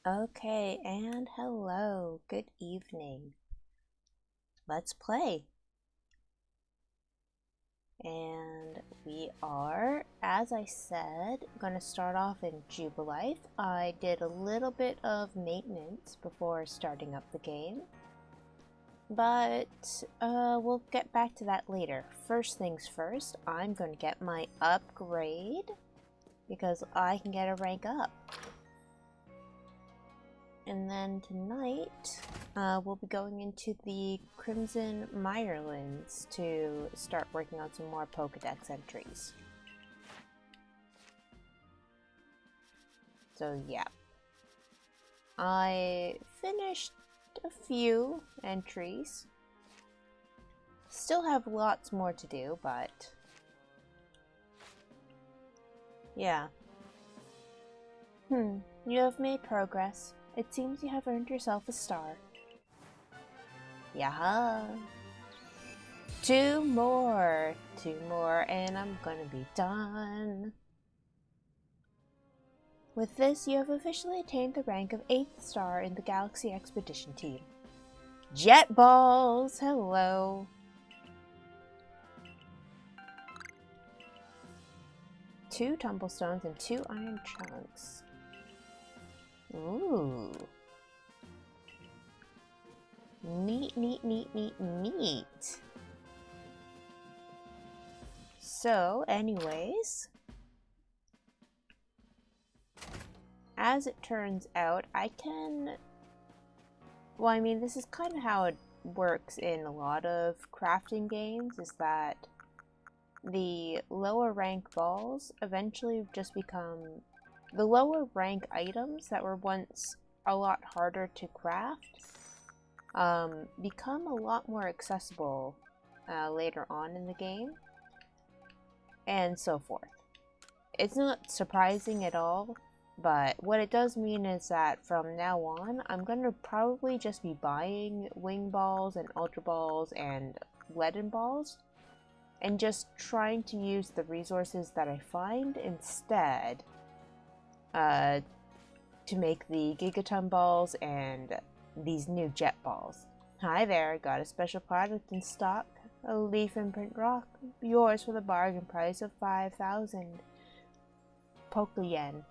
Okay, and hello, good evening. Let's play. And we are, as I said, going to start off in Jubilife. I did a little bit of maintenance before starting up the game, but we'll get back to that later. First things first, I'm going to get my upgrade because I can get a rank up. And then tonight, we'll be going into the Crimson Mirelands to start working on some more Pokedex entries. So yeah. I finished a few entries. Still have lots more to do, but yeah. You have made progress. It seems you have earned yourself a star. Yaha! Two more, and I'm gonna be done. With this, you have officially attained the rank of 8th star in the Galaxy Expedition Team. Jet balls! Hello! Two tumblestones and 2 iron chunks. Ooh. Neat. So, anyways, as it turns out, this is kind of how it works in a lot of crafting games, is that the lower rank balls eventually just become the lower rank items that were once a lot harder to craft become a lot more accessible later on in the game, and so forth. It's not surprising at all, but what it does mean is that from now on, I'm going to probably just be buying wing balls and ultra balls and leaden balls, and just trying to use the resources that I find instead to make the Gigaton balls and these new jet balls. Hi there, got a special product in stock. A leaf imprint rock, yours for the bargain price of 5,000 Pokeyen.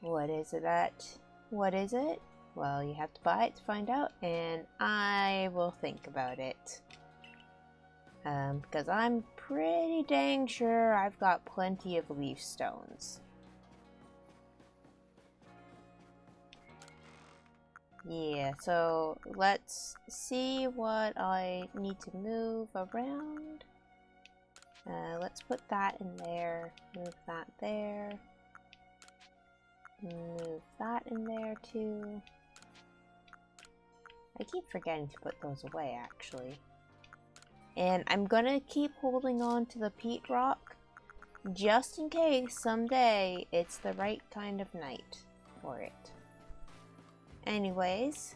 What is it? Well, you have to buy it to find out, and I will think about it. Because I'm pretty dang sure I've got plenty of leaf stones. Yeah, so let's see what I need to move around. Let's put that in there, move that there, move that in there too. I keep forgetting to put those away, actually. And I'm gonna keep holding on to the peat rock, just in case someday it's the right kind of night for it. Anyways,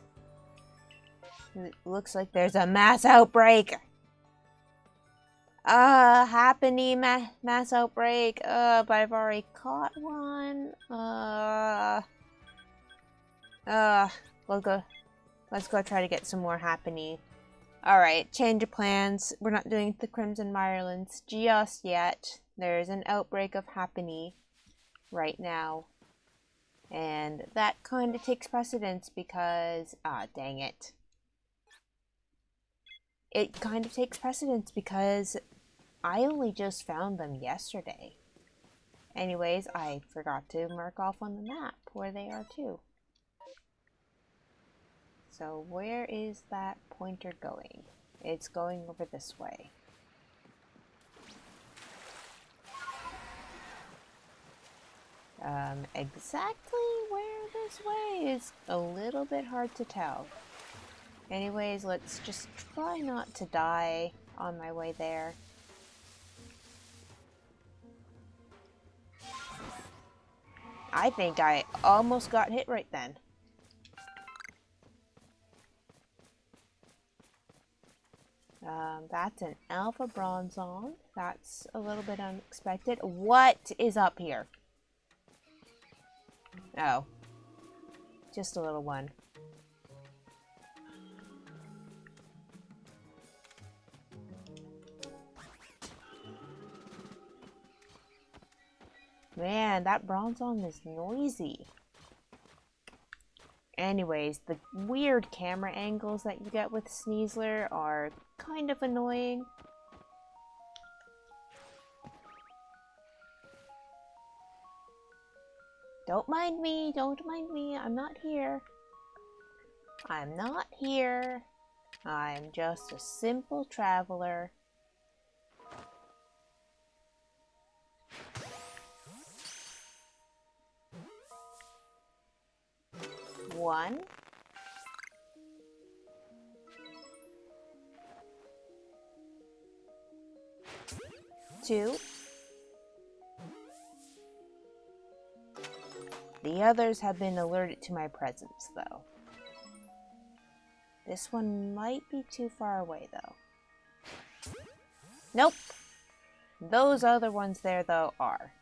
it looks like there's a mass outbreak. Happening mass outbreak. But I've already caught one. Let's go try to get some more happening. Alright, change of plans. We're not doing the Crimson Mirelands just yet. There's an outbreak of happening right now. And that kind of takes precedence because... dang it. It kind of takes precedence because I only just found them yesterday. Anyways, I forgot to mark off on the map where they are too. So where is that pointer going? It's going over this way. Exactly where this way is a little bit hard to tell. Anyways, let's just try not to die on my way there. I think I almost got hit right then. That's an Alpha Bronzong. That's a little bit unexpected. What is up here? Oh. Just a little one. Man, that Bronzong is noisy. Anyways, the weird camera angles that you get with Sneasler are kind of annoying. Don't mind me, don't mind me, I'm not here. I'm not here. I'm just a simple traveler. One. Two. The others have been alerted to my presence, though. This one might be too far away, though. Nope. Those other ones there, though, are.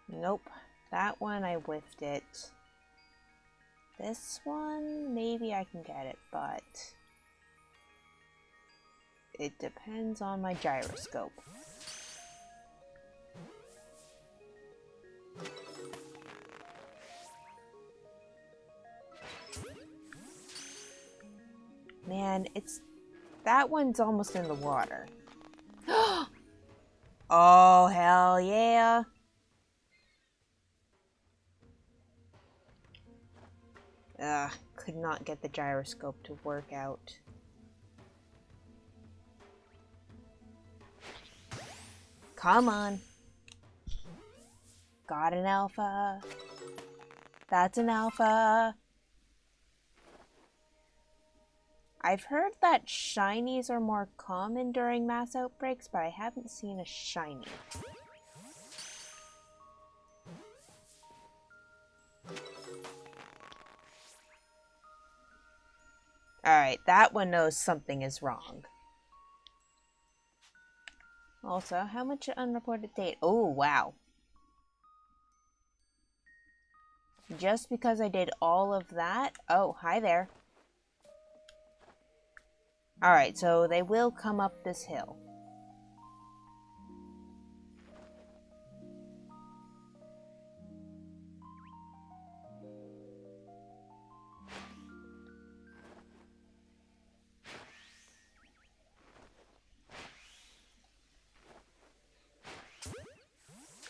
Nope. That one, I whiffed it. This one, maybe I can get it, but it depends on my gyroscope. Man, that one's almost in the water. Oh, hell yeah. Could not get the gyroscope to work out. Come on. Got an alpha. That's an alpha. I've heard that shinies are more common during mass outbreaks, but I haven't seen a shiny. Alright, that one knows something is wrong. Also, how much unreported data? Oh, wow. Just because I did all of that? Oh, hi there. Alright, so they will come up this hill.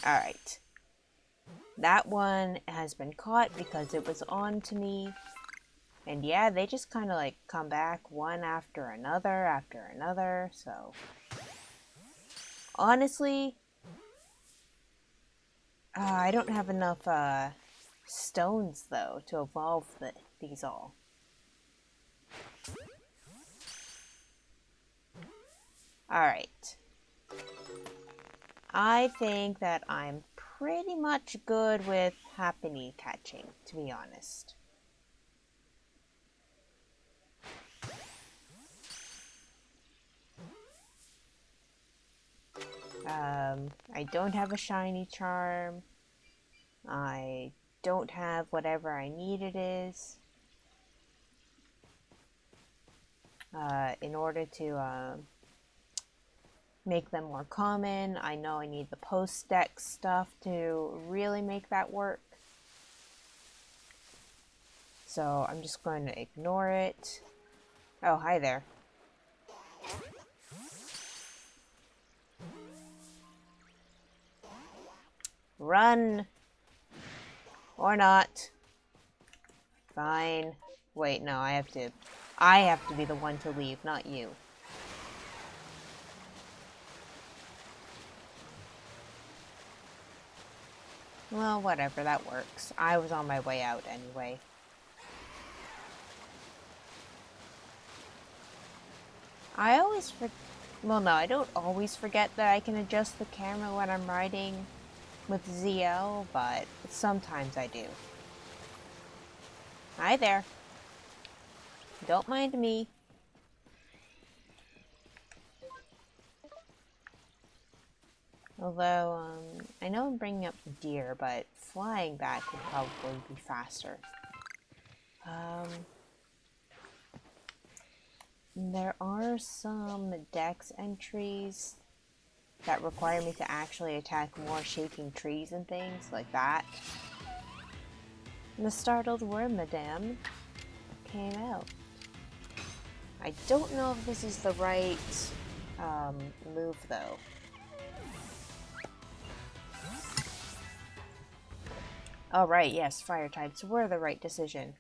Alright. That one has been caught because it was on to me. And yeah, they just kind of like come back one after another, so... Honestly, I don't have enough stones, though, to evolve these all. Alright. I think that I'm pretty much good with Happiny catching, to be honest. I don't have a shiny charm. I don't have whatever I need it is. In order to make them more common, I know I need the post-dex stuff to really make that work. So I'm just going to ignore it. Oh, hi there. Run! Or not. Fine. Wait, no, I have to be the one to leave, not you. Well, whatever, that works. I was on my way out anyway. I always well, no, I don't always forget that I can adjust the camera when I'm riding with ZL, but sometimes I do. Hi there. Don't mind me. Although, I know I'm bringing up the deer, but flying back would probably be faster. There are some dex entries that require me to actually attack more shaking trees and things like that. The startled worm, madame, came out. I don't know if this is the right move, though. Oh, right, yes, fire types were the right decision.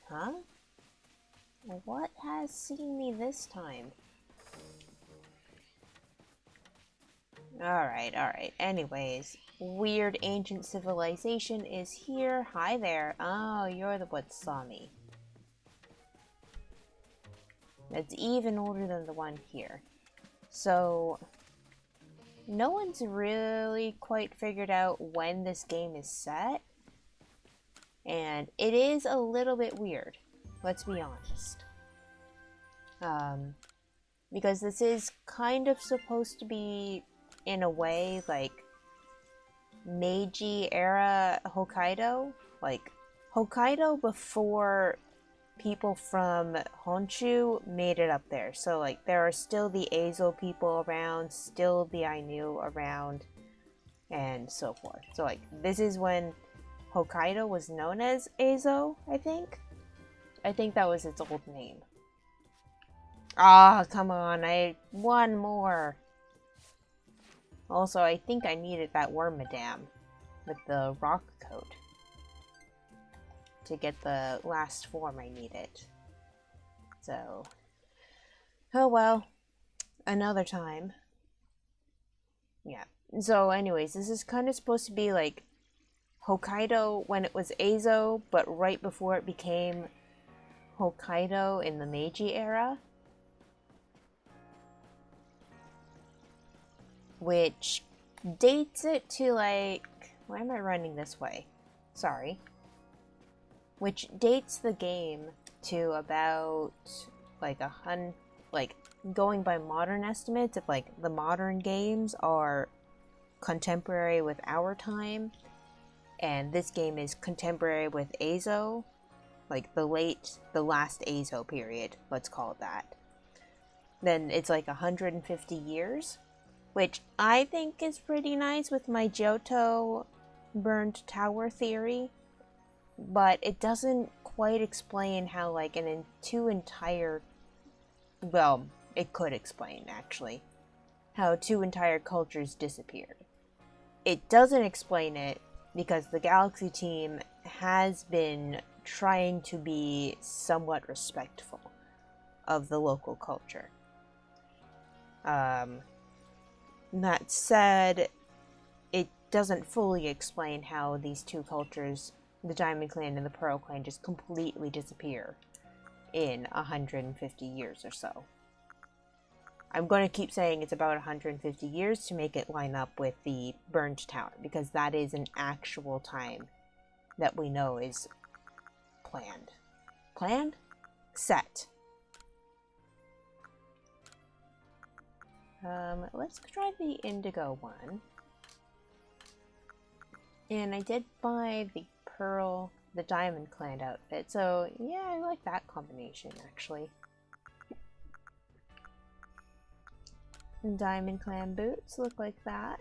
Huh? What has seen me this time? Alright. Anyways, weird ancient civilization is here. Hi there. Oh, you're the what saw me. That's even older than the one here. So, no one's really quite figured out when this game is set. And it is a little bit weird. Let's be honest. Because this is kind of supposed to be, in a way, like Meiji era Hokkaido. Like, Hokkaido before people from Honshu made it up there. So, like, there are still the Ezo people around, still the Ainu around, and so forth. So, like, this is when Hokkaido was known as Ezo, I think. I think that was its old name. Ah, come on, one more. Also, I think I needed that worm madame with the rock coat to get the last form I needed. So, oh well, another time. Yeah. So anyways, this is kind of supposed to be like Hokkaido when it was Ezo, but right before it became Hokkaido in the Meiji era. Which dates it to like... Why am I running this way? Sorry. Which dates the game to about like going by modern estimates, if like the modern games are contemporary with our time, and this game is contemporary with Ezo, like the last Ezo period, let's call it that, then it's like 150 years, which I think is pretty nice with my Johto burned tower theory, but it doesn't quite explain how like well, it could explain actually how two entire cultures disappeared. It doesn't explain it because the Galaxy team has been trying to be somewhat respectful of the local culture. That said, it doesn't fully explain how these two cultures, the Diamond Clan and the Pearl Clan, just completely disappear in 150 years or so. I'm going to keep saying it's about 150 years to make it line up with the Burned Tower, because that is an actual time that we know is planned. Planned? Set. Let's try the Indigo one. And I did buy the the Diamond Clan outfit, so yeah, I like that combination actually. Diamond Clan boots look like that.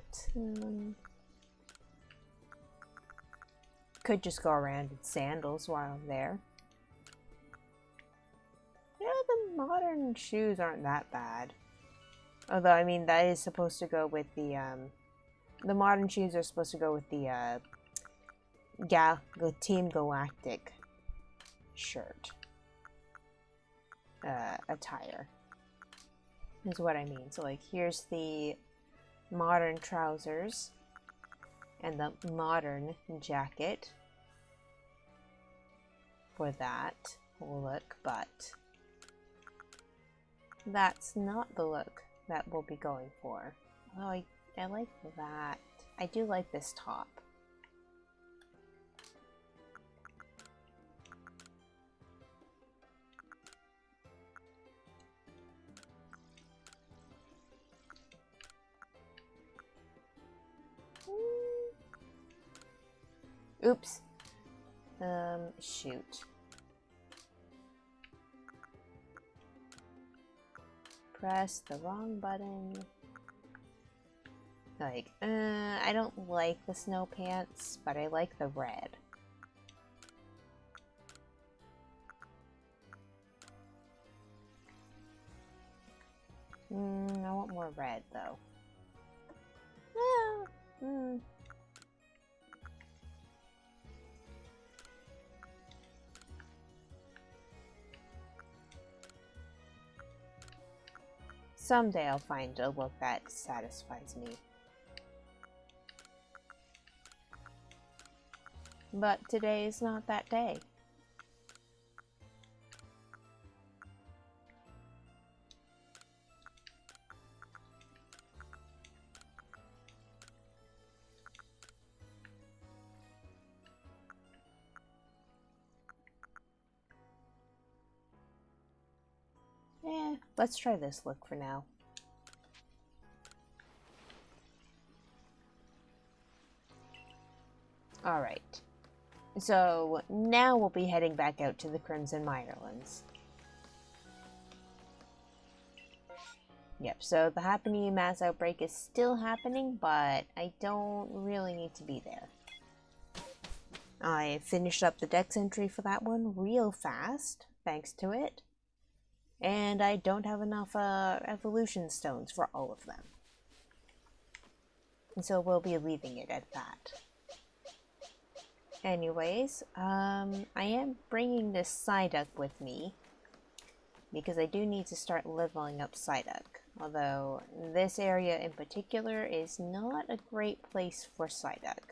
Could just go around in sandals while I'm there. Yeah, the modern shoes aren't that bad. Although, I mean, that is supposed to go with the modern shoes are supposed to go with the Team Galactic shirt. Attire. Is what I mean. So, like, here's the modern trousers and the modern jacket for that look, but that's not the look that we'll be going for. Oh, I like that. I do like this top. Oops. Shoot. Press the wrong button. Like, I don't like the snow pants, but I like the red. I want more red, though. Someday I'll find a look that satisfies me. But today is not that day. Let's try this look for now. Alright. So now we'll be heading back out to the Crimson Mirelands. Yep, so the happening mass outbreak is still happening, but I don't really need to be there. I finished up the dex entry for that one real fast, thanks to it. And I don't have enough evolution stones for all of them. And so we'll be leaving it at that. Anyways, I am bringing this Psyduck with me because I do need to start leveling up Psyduck. Although this area in particular is not a great place for Psyduck.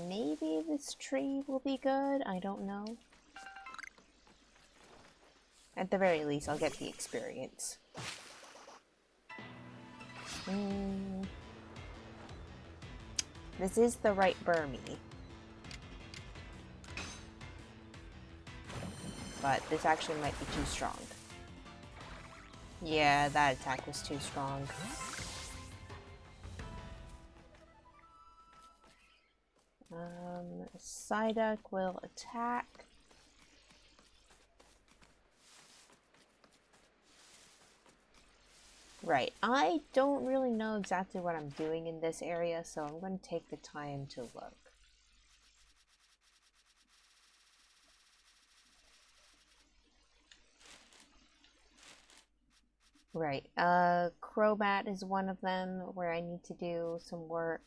Maybe this tree will be good, I don't know. At the very least, I'll get the experience. This is the right Burmy. But this actually might be too strong. Yeah, that attack was too strong. Psyduck will attack. Right, I don't really know exactly what I'm doing in this area, so I'm going to take the time to look. Right, Crobat is one of them where I need to do some work.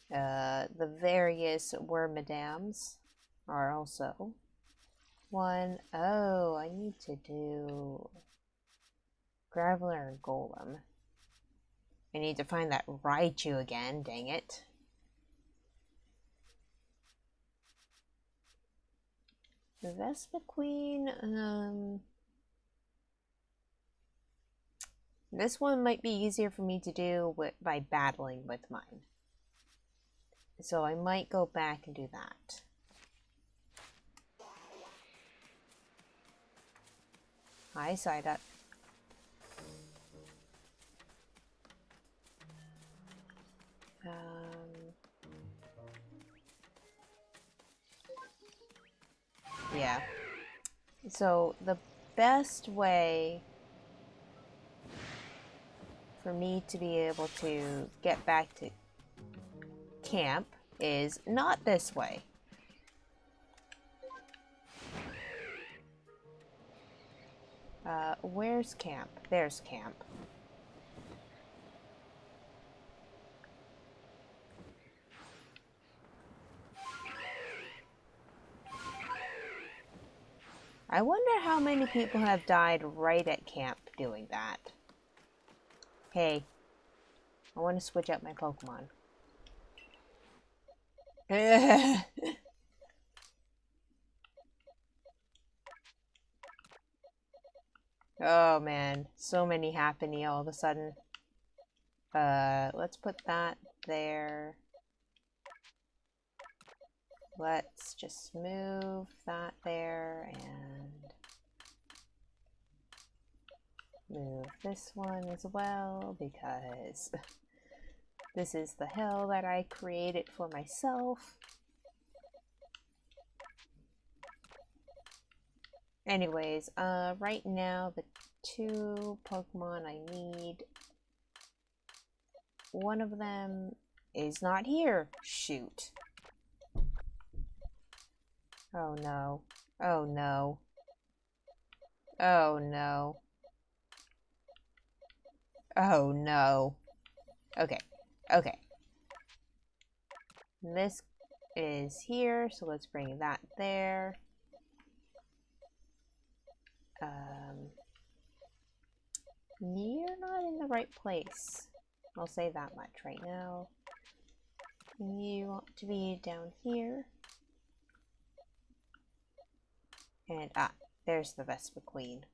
The various Wormadams are also one. Oh, I need to do Graveler and Golem. I need to find that Raichu again, dang it. The Vespiquen, this one might be easier for me to do by battling with mine. So I might go back and do that. Hi, Psyduck. Yeah. So the best way for me to be able to get back to camp is not this way. Where's camp? There's camp. I wonder how many people have died right at camp doing that. Hey, I want to switch out my Pokemon. Oh man, so many happening all of a sudden. Let's put that there. Let's just move that there and move this one as well, because this is the hell that I created for myself. Anyways, right now the two Pokemon I need, one of them is not here. Shoot. Oh no. Oh no. Oh no. Oh no. Okay. Okay. This is here, so let's bring that there. You're not in the right place. I'll say that much right now. You want to be down here. And, there's the Vespa Queen.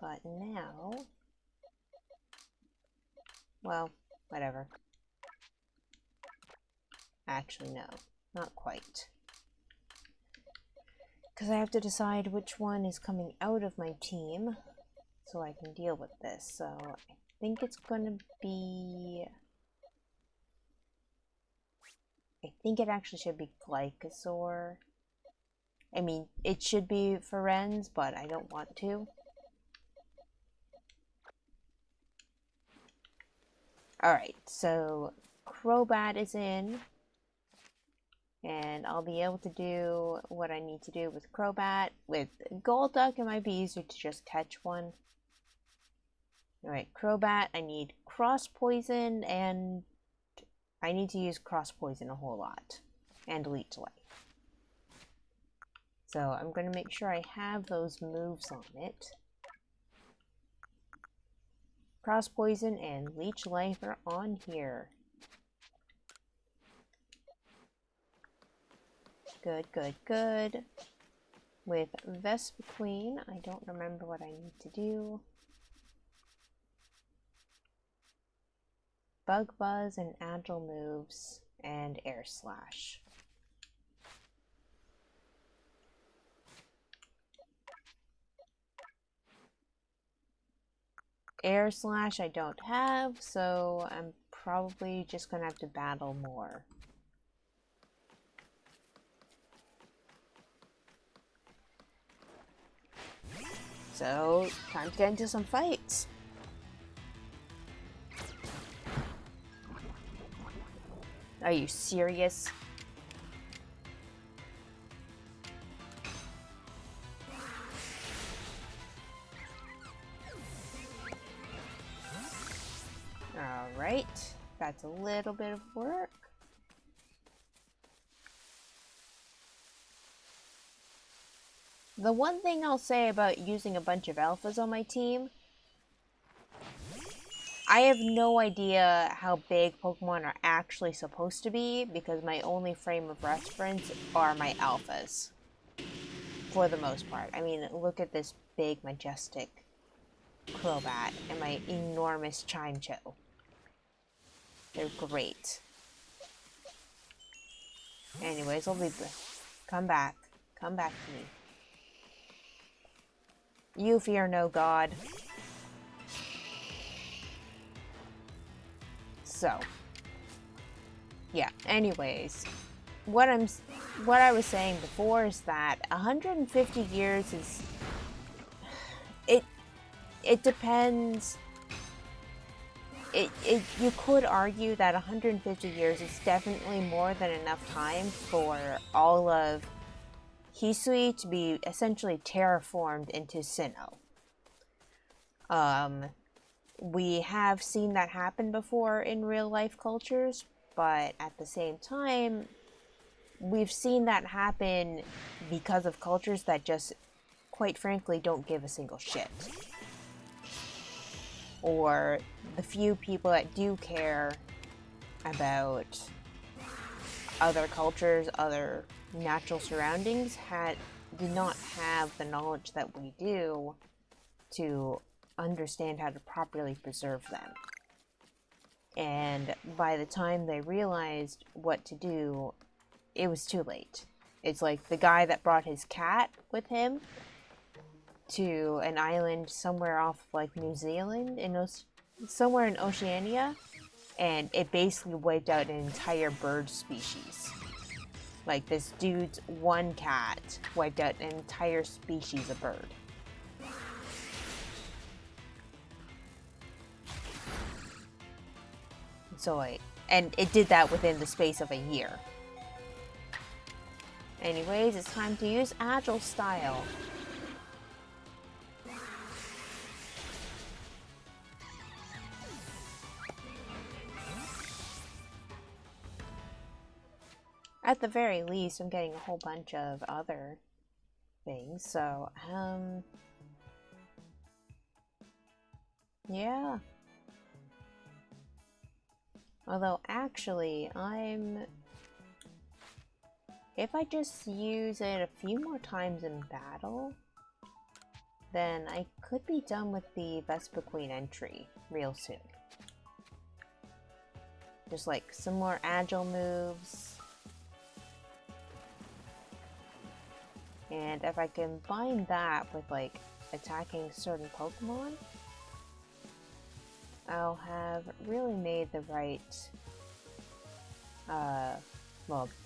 But now... Well, whatever. Actually, no. Not quite. Because I have to decide which one is coming out of my team so I can deal with this. So, I think it's gonna be... I think it actually should be Glycosaur. I mean, it should be Ferenz, but I don't want to. Alright, so Crobat is in. And I'll be able to do what I need to do with Crobat. With Golduck, it might be easier to just catch one. Alright, Crobat, I need Cross Poison, and I need to use Cross Poison a whole lot. And Leech Life. So I'm going to make sure I have those moves on it. Cross Poison and Leech Life are on here. Good, good, good. With Vespa Queen, I don't remember what I need to do. Bug Buzz and Agile moves and Air Slash. Air Slash I don't have, so I'm probably just gonna have to battle more. So, time to get into some fights. Are you serious? Alright, that's a little bit of work. The one thing I'll say about using a bunch of alphas on my team, I have no idea how big Pokemon are actually supposed to be because my only frame of reference are my alphas. For the most part. I mean, look at this big, majestic Crobat and my enormous Chimecho. They're great. Anyways, I'll leave this. Come back. Come back to me. You fear no god. So, yeah, anyways, what I was saying before is that 150 years is, it depends. You could argue that 150 years is definitely more than enough time for all of Hisui to be essentially terraformed into Sinnoh. We have seen that happen before in real life cultures, but at the same time, we've seen that happen because of cultures that just, quite frankly, don't give a single shit. Or the few people that do care about other cultures, other natural surroundings, did not have the knowledge that we do to understand how to properly preserve them. And by the time they realized what to do, it was too late. It's like the guy that brought his cat with him to an island somewhere off like New Zealand, somewhere in Oceania, and it basically wiped out an entire bird species. Like, this dude's one cat wiped out an entire species of bird. So, like, and it did that within the space of a year. Anyways, it's time to use Agile Style. At the very least, I'm getting a whole bunch of other things, so, yeah. Although, actually, if I just use it a few more times in battle, then I could be done with the Vespa Queen entry real soon. Just like some more agile moves. And if I combine that with like attacking certain Pokemon, I'll have really made the right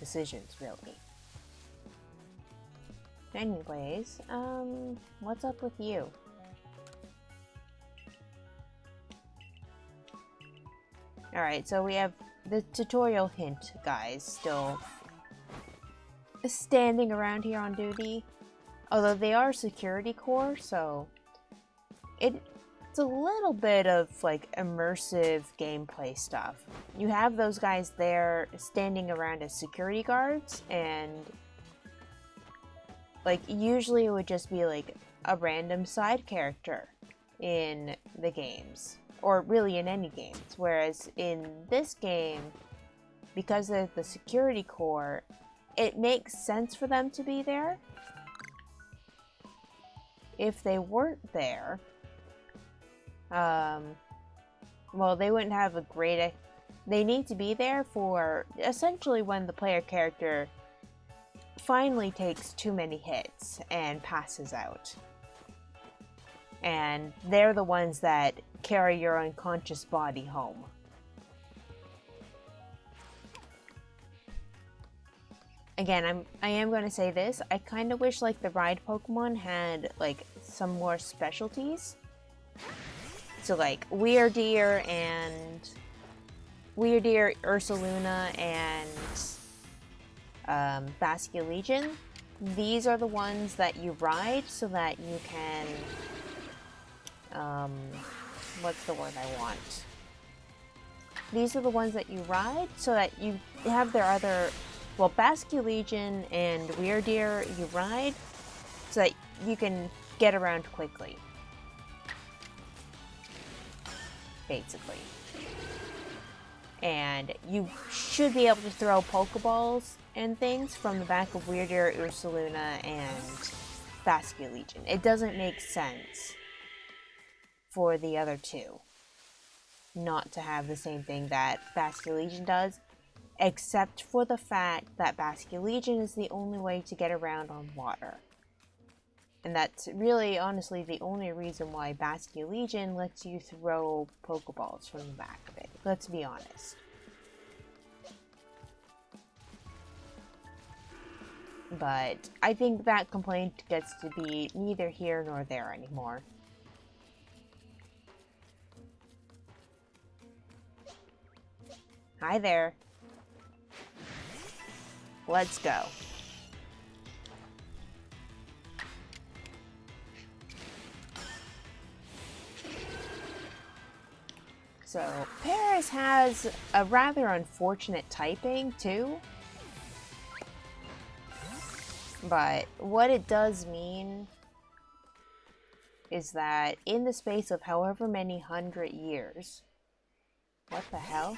decisions, really. Anyways, what's up with you? Alright, so we have the tutorial hint guys still standing around here on duty. Although they are security corps, so it's a little bit of like immersive gameplay stuff. You have those guys there standing around as security guards, and like usually it would just be like a random side character in the games, or really in any games. Whereas in this game, because of the security corps, it makes sense for them to be there. If they weren't there, well, they wouldn't have a great... They need to be there for essentially when the player character finally takes too many hits and passes out. And they're the ones that carry your unconscious body home. Again, I am going to say this. I kind of wish like the ride Pokemon had like some more specialties. So like Weirdeer, Ursa Luna, and Basculegion. These are the ones that you ride so that you can... what's the word I want? These are the ones that you ride so that you have their other... Well, Basculegion and Weirdeer you ride so that you can get around quickly. Basically. And you should be able to throw Pokeballs and things from the back of Weirdeer, Ursaluna, and Basculegion. It doesn't make sense for the other two not to have the same thing that Basculegion does, except for the fact that Basculegion is the only way to get around on water. And that's really, honestly, the only reason why Basculegion lets you throw Pokeballs from the back of it. Let's be honest. But I think that complaint gets to be neither here nor there anymore. Hi there. Let's go. So, Paris has a rather unfortunate typing, too. But what it does mean is that in the space of however many 100 years... What the hell?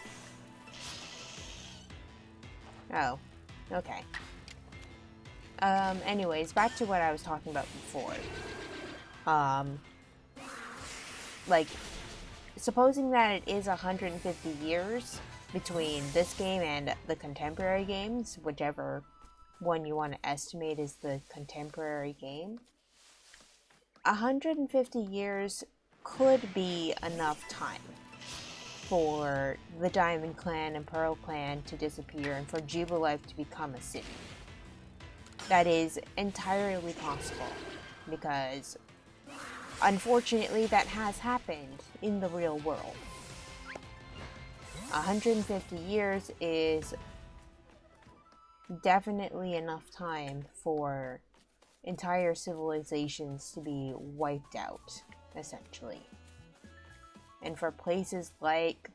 Oh, okay. Anyways, back to what I was talking about before. Like... Supposing that it is 150 years between this game and the contemporary games, whichever one you want to estimate is the contemporary game, 150 years could be enough time for the Diamond Clan and Pearl Clan to disappear and for Jubilife to become a city. That is entirely possible, because unfortunately that has happened in the real world. 150 years is definitely enough time for entire civilizations to be wiped out, essentially. And for places like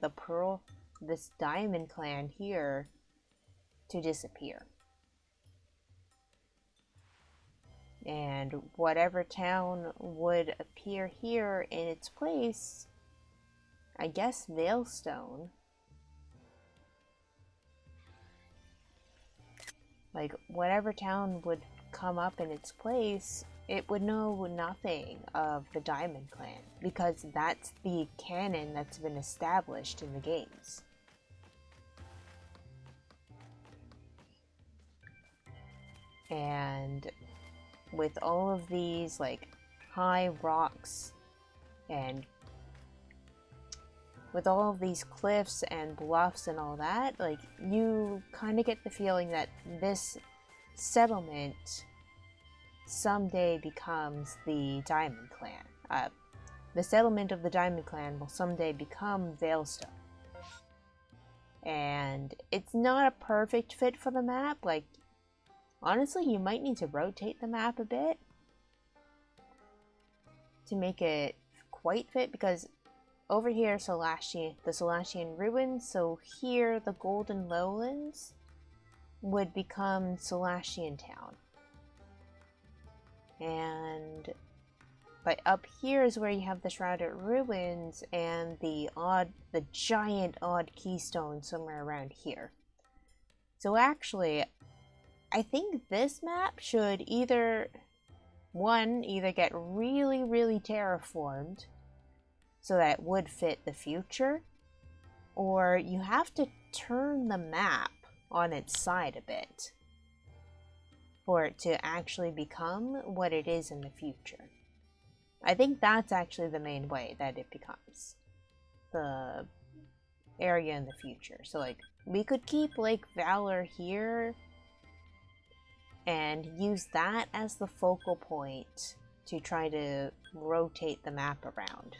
this Diamond Clan here, to disappear. And whatever town would appear here in its place, I guess Veilstone. Like, whatever town would come up in its place, it would know nothing of the Diamond Clan, because that's the canon that's been established in the games. And with all of these, like, high rocks, and with all of these cliffs and bluffs and all that, like, you kind of get the feeling that this settlement someday becomes the Diamond Clan. The settlement of the Diamond Clan will someday become Veilstone. And it's not a perfect fit for the map. Like, honestly, you might need to rotate the map a bit to make it quite fit, because over here, the Solachian Ruins, so here, the Golden Lowlands would become Solachian Town. But up here is where you have the Shrouded Ruins and the giant odd keystone somewhere around here. So actually, I think this map should either get really, really terraformed so that it would fit the future, or you have to turn the map on its side a bit for it to actually become what it is in the future. I think that's actually the main way that it becomes the area in the future. So, like, we could keep Lake Valor here and use that as the focal point to try to rotate the map around.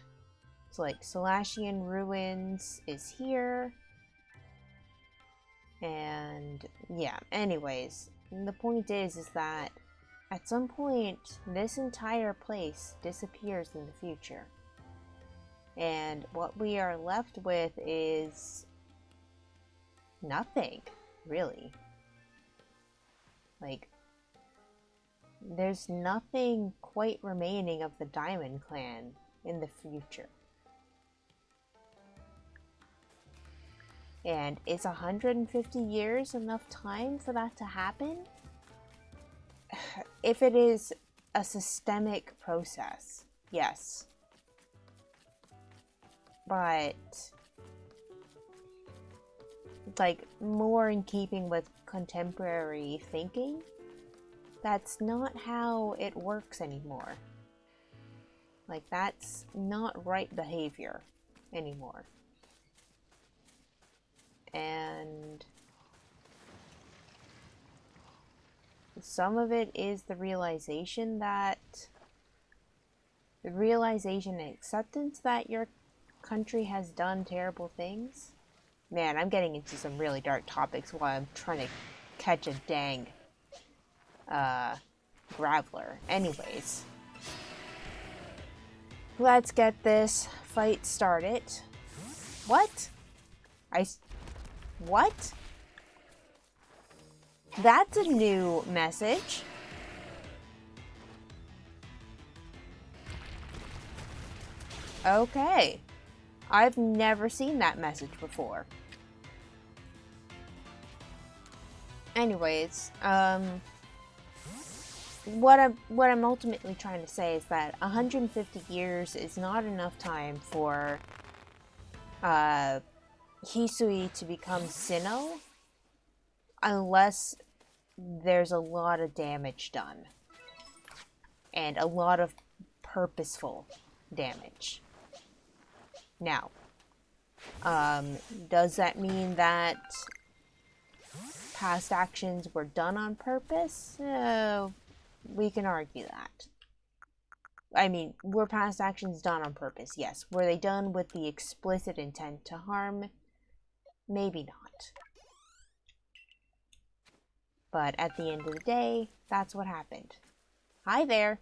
So, like, Solachian Ruins is here. And, yeah, anyways, the point is that at some point, this entire place disappears in the future. And what we are left with is nothing, really. Like, there's nothing quite remaining of the Diamond Clan in the future. And is 150 years enough time for that to happen? If it is a systemic process, yes. But, like, more in keeping with contemporary thinking, that's not how it works anymore. Like, that's not right behavior anymore. And some of it is the realization and acceptance that your country has done terrible things. Man, I'm getting into some really dark topics while I'm trying to catch a dang Graveler. Anyways, let's get this fight started. What? What? That's a new message. Okay. I've never seen that message before. Anyways, what I'm ultimately trying to say is that 150 years is not enough time for Hisui to become Sinnoh, unless there's a lot of damage done. And a lot of purposeful damage. Now, does that mean that past actions were done on purpose? We can argue that. I mean, were past actions done on purpose? Yes. Were they done with the explicit intent to harm? Maybe not. But at the end of the day, that's what happened. Hi there!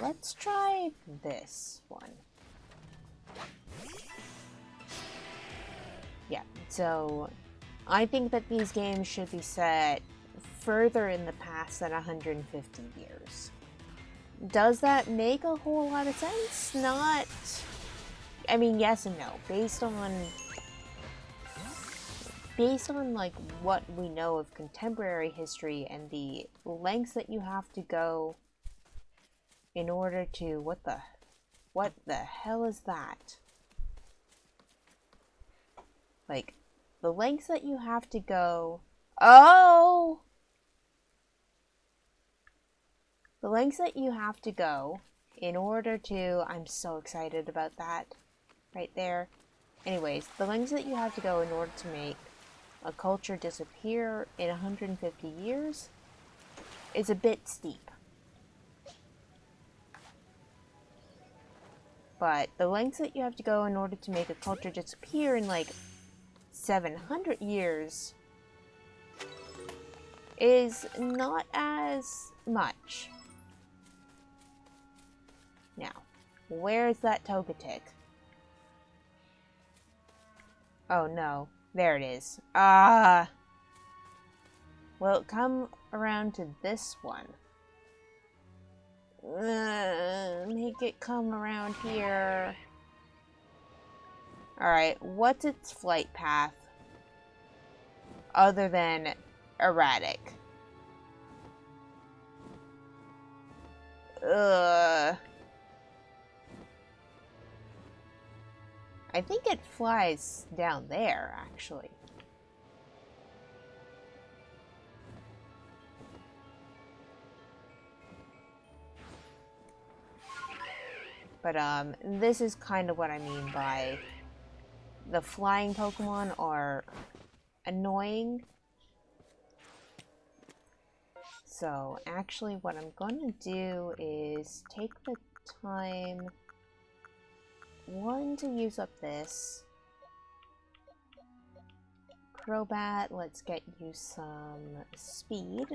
Let's try this one. Yeah, so I think that these games should be set further in the past than 150 years. Does that make a whole lot of sense? Not... I mean, yes and no. Based on like what we know of contemporary history and the lengths that you have to go in order to... What the hell is that? Like, the lengths that you have to go... Oh! The lengths that you have to go in order to... I'm so excited about that. Right there. Anyways, the lengths that you have to go in order to make a culture disappear in 150 years is a bit steep. But the lengths that you have to go in order to make a culture disappear in like 700 years is not as much. Now, where's that Togetic? Oh no, there it is. Ah! Well, come around to this one. Make it come around here. Alright, what's its flight path? Other than erratic. Ugh. I think it flies down there, actually. But, this is kind of what I mean by the flying Pokemon are annoying. So, actually what I'm going to do is take the time, one, to use up this. Crobat, let's get you some speed.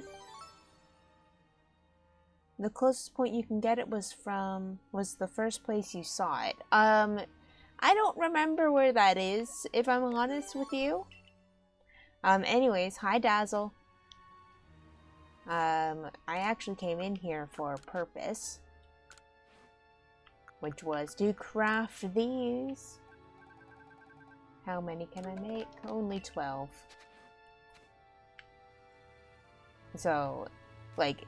The closest point you can get it was the first place you saw it. I don't remember where that is, if I'm honest with you. Anyways, hi Dazzle. I actually came in here for a purpose, which was to craft these. How many can I make? Only 12. So, like,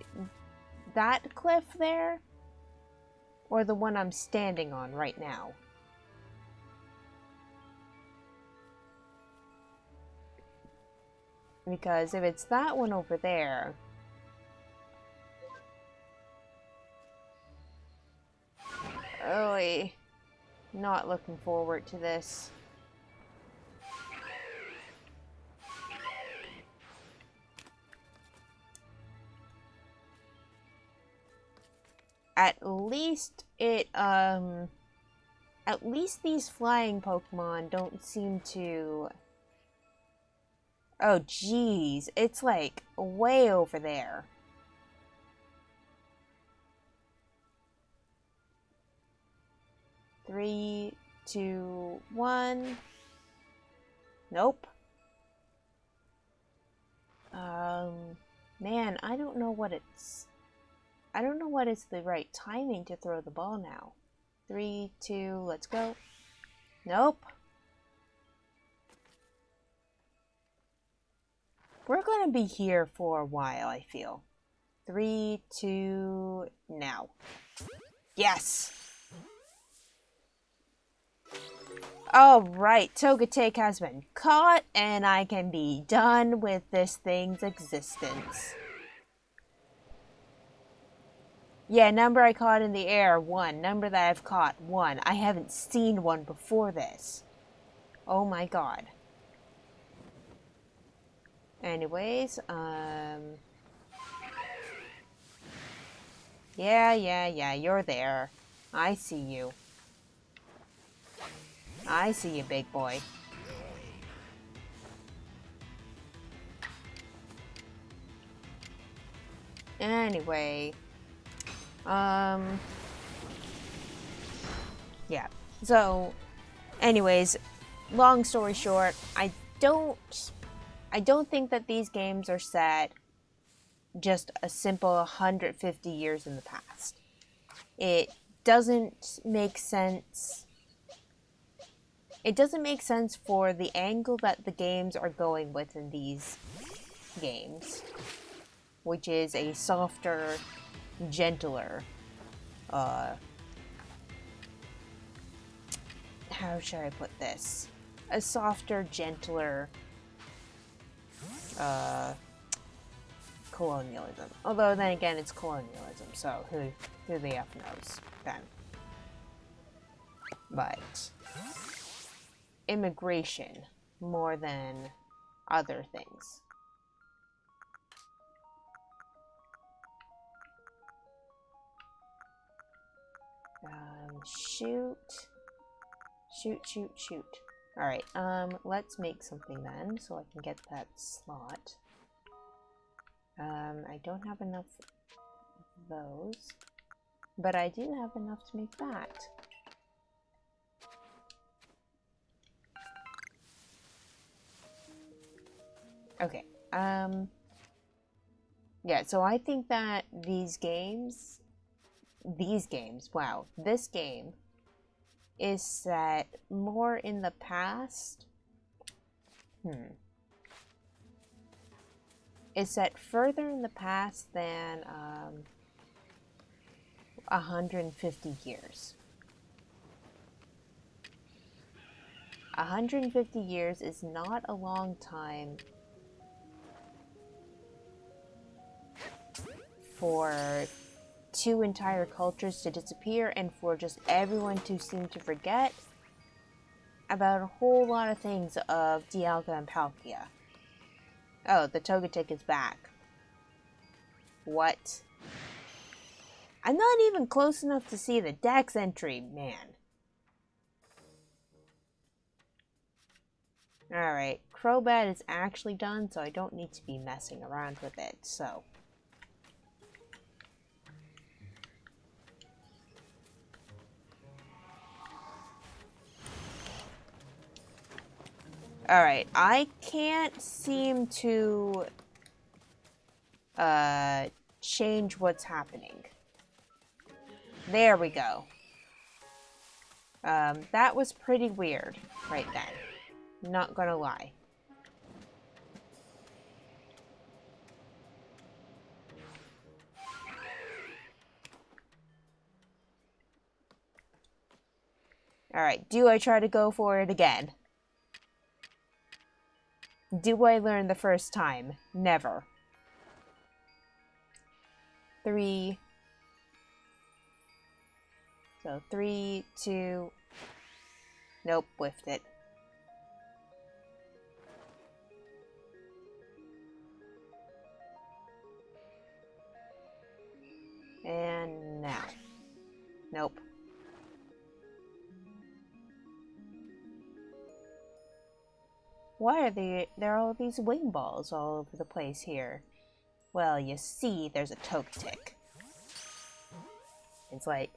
that cliff there, or the one I'm standing on right now? Because if it's that one over there, really not looking forward to this. At least these flying Pokemon don't seem to... Oh, geez. It's, like, way over there. Three, two, one. Nope. Man, I don't know what is the right timing to throw the ball now. 3, 2, let's go. Nope. We're gonna be here for a while, I feel. 3, 2, now. Yes! Alright, Togetic has been caught, and I can be done with this thing's existence. Yeah, number I caught in the air, 1. Number that I've caught, 1. I haven't seen one before this. Oh my god. Anyways, Yeah, you're there. I see you. I see you, big boy. Anyway, yeah. So, anyways, long story short, I don't think that these games are set just a simple 150 years in the past. It doesn't make sense. It doesn't make sense for the angle that the games are going with in these games, which is a softer, gentler, how should I put this? A softer, gentler, colonialism. Although then again, it's colonialism, so who the F knows then. But immigration more than other things. Shoot. Alright, let's make something then, so I can get that slot. I don't have enough of those, but I do have enough to make that. Okay, yeah, so I think that this game is set more in the past. Is set further in the past than 150 years. 150 years is not a long time for two entire cultures to disappear and for just everyone to seem to forget about a whole lot of things of Dialga and Palkia. Oh, the Togetic is back. What? I'm not even close enough to see the Dex entry, man. Alright, Crobat is actually done, so I don't need to be messing around with it, so. Alright, I can't seem to change what's happening. There we go. That was pretty weird right then. Not gonna lie. Alright, do I try to go for it again? Do I learn the first time? Never. 3. So 3, 2. Nope, whiffed it. And now. Nope. Why are there are all these wing balls all over the place here? Well, you see, there's a Togetic. It's like,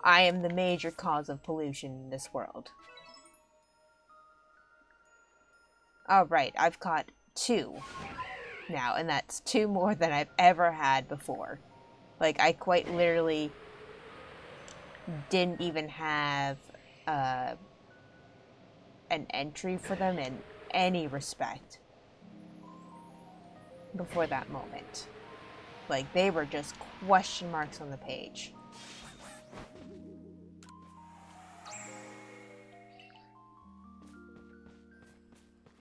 I am the major cause of pollution in this world. Alright, I've caught 2 now, and that's 2 more than I've ever had before. Like, I quite literally didn't even have an entry for them in any respect. before that moment. Like, they were just question marks on the page.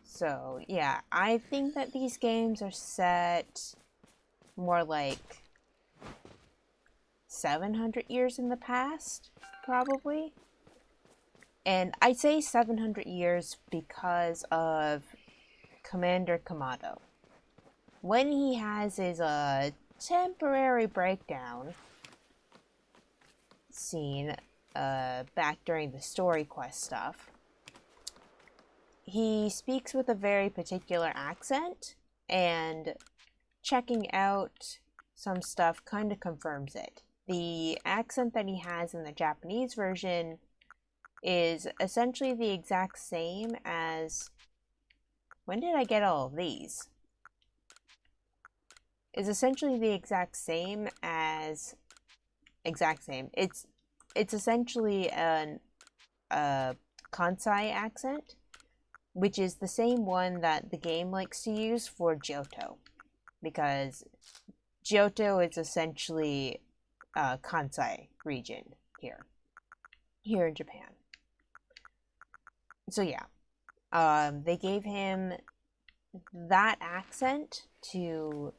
So, yeah, I think that these games are set more like 700 years in the past, probably. And I say 700 years because of Commander Kamado. When he has his temporary breakdown scene back during the story quest stuff, he speaks with a very particular accent, and checking out some stuff kind of confirms it. The accent that he has in the Japanese version is essentially the exact same as... When did I get all of these? Is essentially the exact same as... Exact same. It's essentially a Kansai accent, which is the same one that the game likes to use for Johto, because Johto is essentially Kansai region here in Japan. So yeah, they gave him that accent to...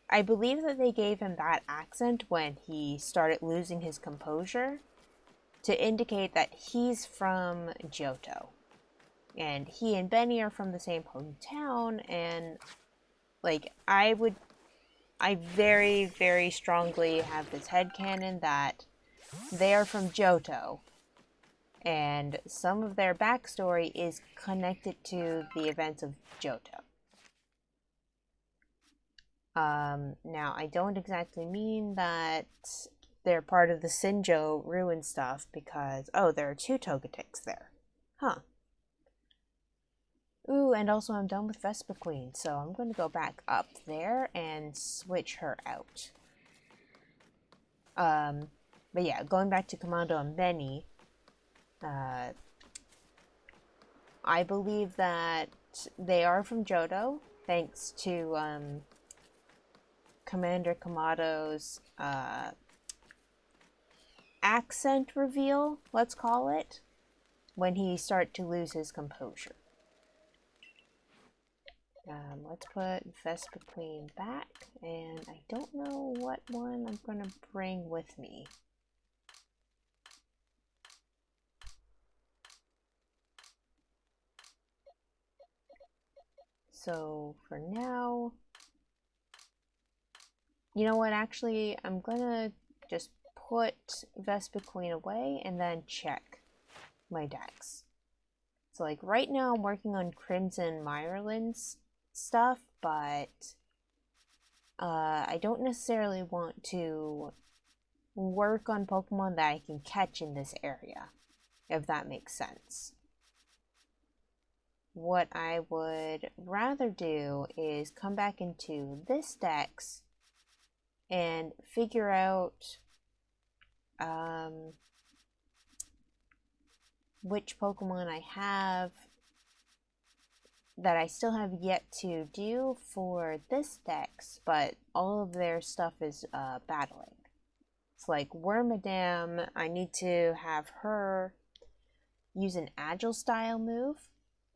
I believe that they gave him that accent when he started losing his composure to indicate that he's from Johto. And he and Benny are from the same hometown, and like, I very, very strongly have this headcanon that they are from Johto, and some of their backstory is connected to the events of Johto. Now, I don't exactly mean that they're part of the Sinjo ruin stuff, because, oh, there are 2 Togetics there. Huh. Ooh, and also I'm done with Vespa Queen, so I'm going to go back up there and switch her out. But yeah, going back to Commando and Benny, I believe that they are from Johto, thanks to Commander Kamado's accent reveal, let's call it, when he started to lose his composure. Let's put Vespa Queen back, and I don't know what one I'm going to bring with me. So for now, you know what, actually, I'm going to just put Vespa Queen away and then check my decks. So like right now I'm working on Crimson Myrlin's stuff, but I don't necessarily want to work on Pokemon that I can catch in this area, if that makes sense. What I would rather do is come back into this dex and figure out which Pokemon I have that I still have yet to do for this dex, but all of their stuff is battling. It's like Wormadam, I need to have her use an Agile style move,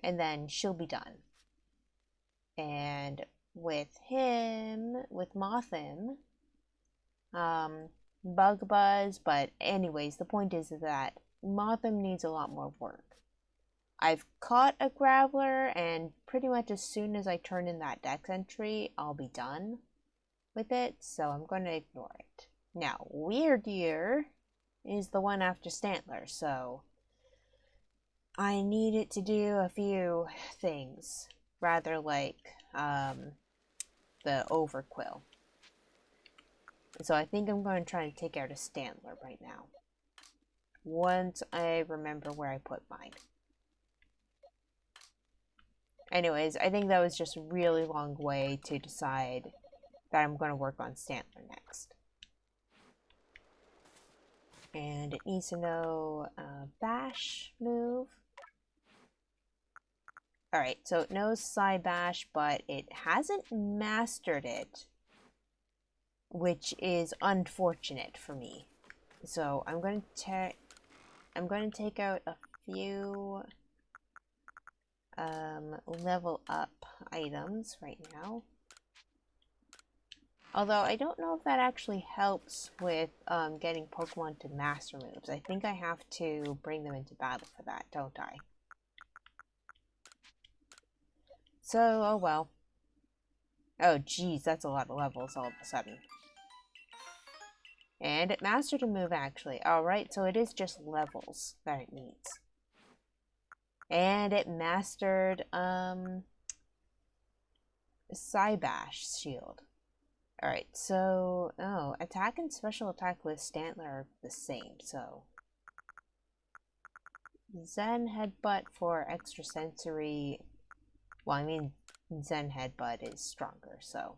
and then she'll be done. And with him, with Mothim, Bug Buzz, but anyways, the point is that Mothim needs a lot more work. I've caught a Graveler, and pretty much as soon as I turn in that dex entry, I'll be done with it, so I'm going to ignore it. Now, Weirdeer is the one after Stantler, so I need it to do a few things, rather like the Overquill. So I think I'm going to try and take out a Stantler right now, once I remember where I put mine. Anyways, I think that was just a really long way to decide that I'm going to work on Stantler next. And it needs to know Bash move. Alright, so it knows Scishio Bash, but it hasn't mastered it, which is unfortunate for me. So I'm going to take out a few level up items right now. Although I don't know if that actually helps with getting Pokemon to master moves. I think I have to bring them into battle for that, don't I? So, oh well. Oh geez, that's a lot of levels all of a sudden. And it mastered a move actually. Alright, so it is just levels that it needs. And it mastered Scishio Bash shield. Alright, so oh, attack and special attack with Stantler are the same, so Zen Headbutt for extrasensory. Well, I mean Zen Headbutt is stronger, so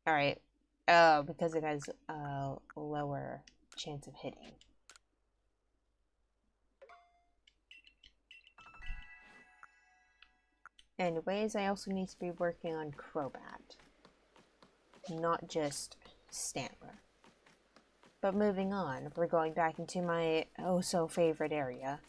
alright. Oh, because it has a lower chance of hitting. Anyways, I also need to be working on Crobat, not just Stantler. But moving on, we're going back into my oh-so-favorite area.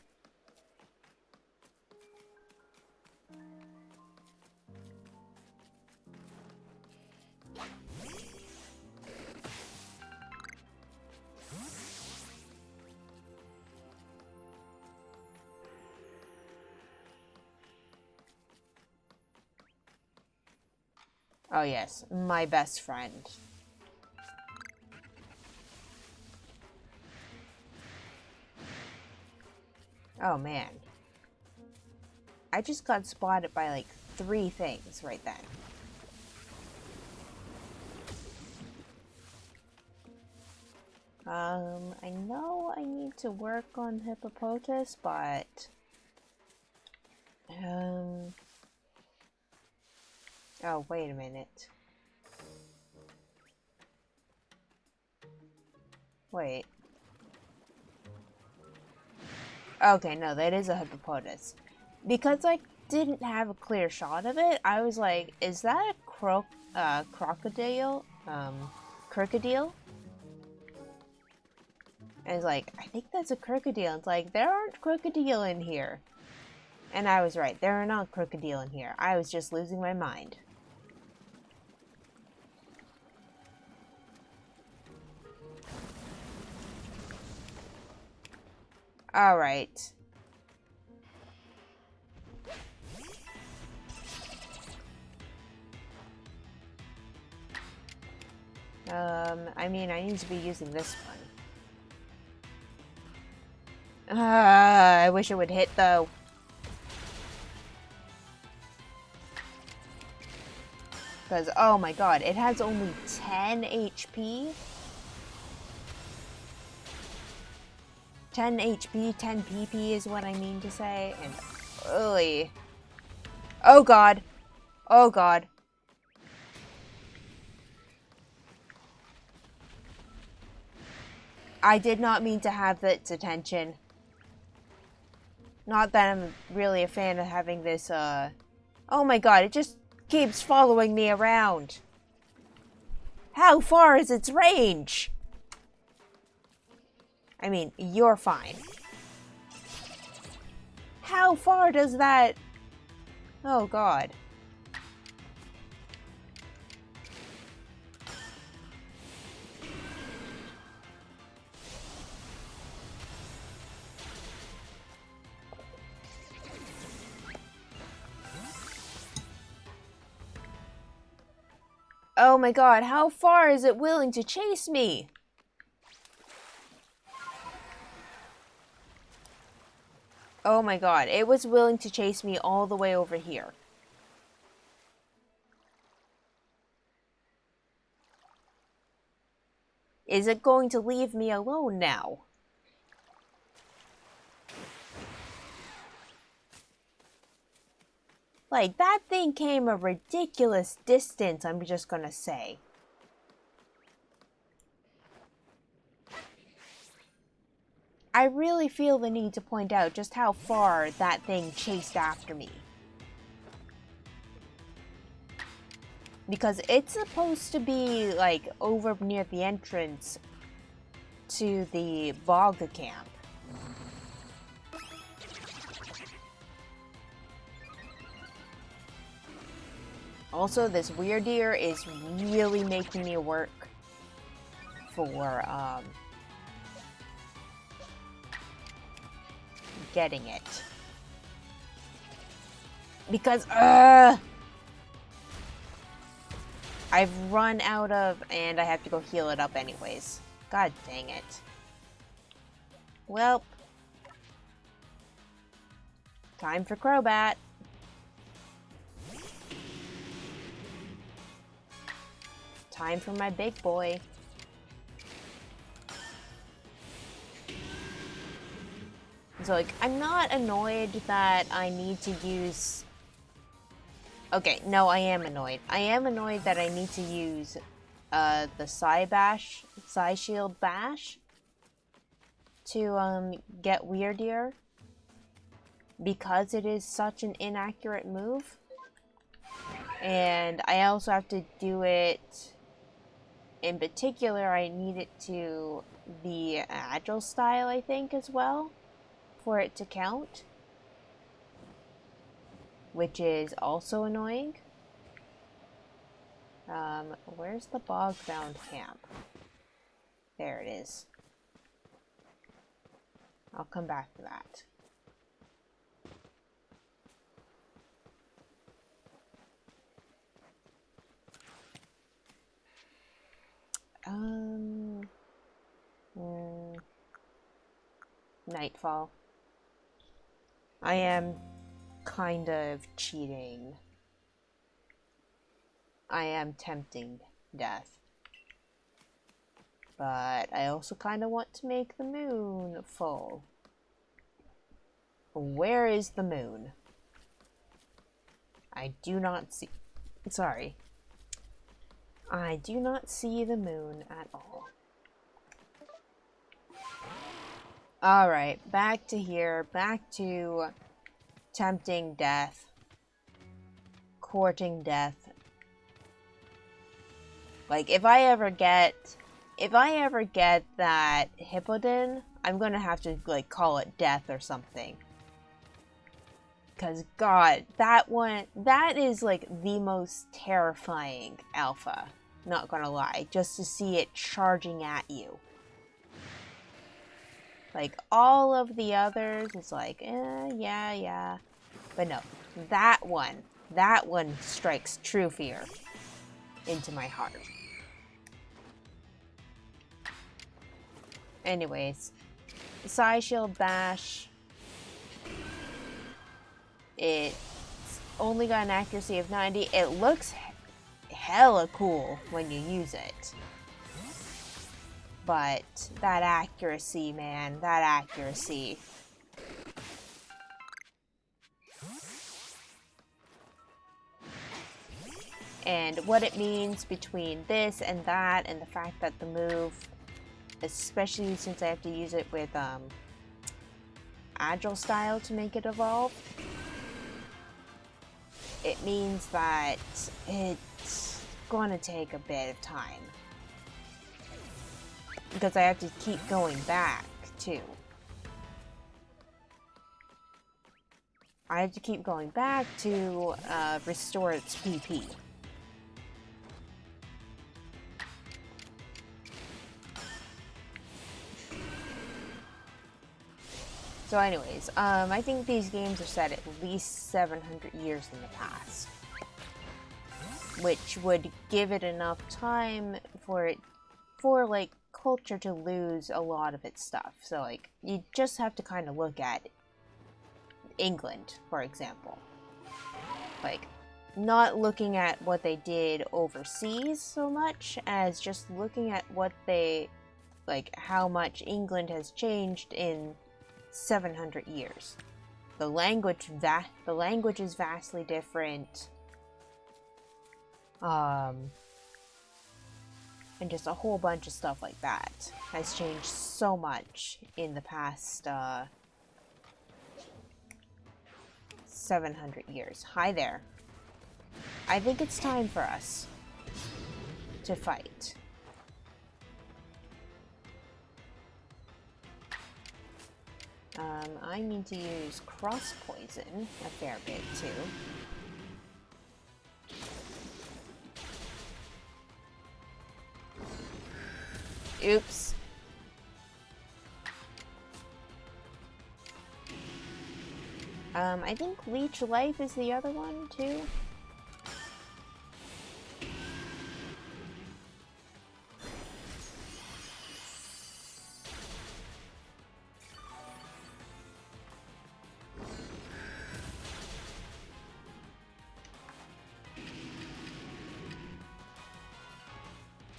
Oh yes, my best friend. Oh man. I just got spotted by like 3 things right then. I know I need to work on Hippopotas, but oh, wait a minute. Wait. Okay, no, that is a Hippopotas. Because I didn't have a clear shot of it, I was like, is that a crocodile? Crocodile? And it's like, I think that's a crocodile. It's like, there aren't crocodile in here. And I was right, there are not crocodile in here. I was just losing my mind. Alright. I mean, I need to be using this one. I wish it would hit, though. Because, oh my god, it has only 10 HP. 10 HP, 10 PP is what I mean to say. And, really. Oh god. Oh god. I did not mean to have its attention. Not that I'm really a fan of having this, oh my god, it just keeps following me around. How far is its range? I mean, you're fine. How far does that... Oh god. Oh my god, how far is it willing to chase me? Oh my god, it was willing to chase me all the way over here. Is it going to leave me alone now? Like, that thing came a ridiculous distance, I'm just gonna say. I really feel the need to point out just how far that thing chased after me. Because it's supposed to be, like, over near the entrance to the Bog camp. Also, this weird deer is really making me work for, getting it. Because, I've run out of, and I have to go heal it up anyways. God dang it. Well, time for Crobat. Time for my big boy. So, like, I'm not annoyed that I need to use... Okay, no, I am annoyed. I am annoyed that I need to use the Scishio Bash to get Weirdeer because it is such an inaccurate move. And I also have to do it, in particular, I need it to the Agile style, I think, as well, for it to count. Which is also annoying. Where's the bog-bound camp? There it is. I'll come back to that. Nightfall. I am kind of cheating. I am tempting death. But I also kind of want to make the moon full. Where is the moon? I do not see... Sorry. I do not see the moon at all. Alright, back to here. Back to tempting death. Courting death. Like, if I ever get that Hippodon, I'm gonna have to, like, call it death or something. Because, God, that is, like, the most terrifying alpha. Not gonna lie. Just to see it charging at you. Like, all of the others is like, yeah. But no, that one strikes true fear into my heart. Anyways, Scishio Bash, it's only got an accuracy of 90. It looks hella cool when you use it. But that accuracy, man, that accuracy. And what it means between this and that, and the fact that the move, especially since I have to use it with Agile style to make it evolve, it means that it's going to take a bit of time. Because I have to keep going back, too. I have to keep going back to restore its PP. So anyways, I think these games are set at least 700 years in the past. Which would give it enough time for like, culture to lose a lot of its stuff. So, like, you just have to kind of look at England, for example. Like, not looking at what they did overseas so much as just looking at what they, like, how much England has changed in 700 years. The language is vastly different. And just a whole bunch of stuff like that has changed so much in the past 700 years. Hi there. I think it's time for us to fight. I need to use cross poison a fair bit too. Oops. I think Leech Life is the other one too.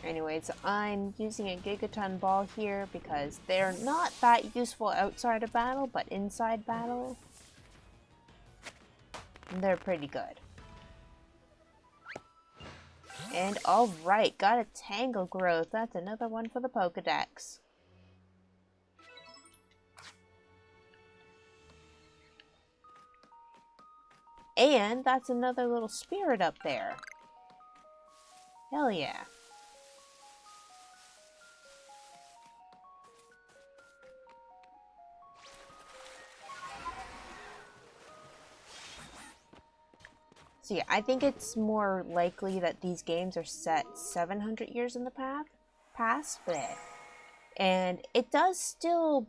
Anyways, I'm using a Gigaton Ball here because they're not that useful outside of battle, but inside battle, they're pretty good. And alright, got a Tangle Growth. That's another one for the Pokedex. And that's another little spirit up there. Hell yeah. So yeah, I think it's more likely that these games are set 700 years in the past, and it does still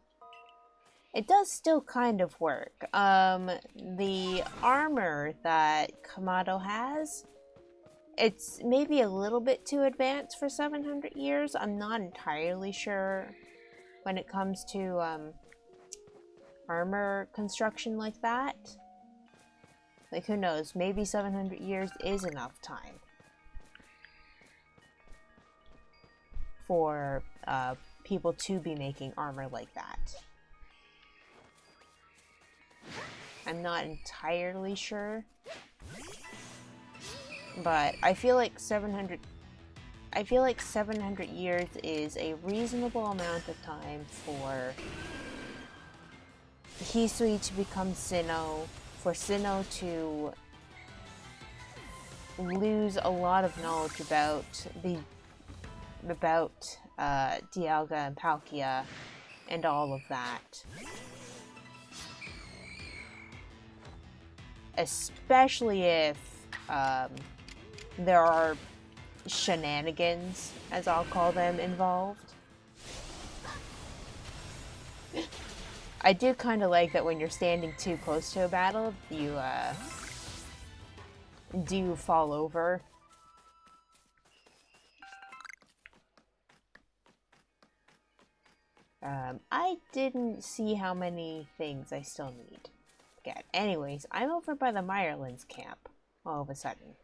kind of work. The armor that Kamado has, it's maybe a little bit too advanced for 700 years. I'm not entirely sure when it comes to armor construction like that. Like, who knows? Maybe 700 years is enough time for people to be making armor like that. I'm not entirely sure, but I feel like 700 years is a reasonable amount of time for Hisui to become Sinnoh, for Sinnoh to lose a lot of knowledge about Dialga and Palkia and all of that. Especially if there are shenanigans, as I'll call them, involved. I do kind of like that when you're standing too close to a battle, you do fall over. I didn't see how many things I still need to get. Anyways, I'm over by the Meyerland's camp all of a sudden.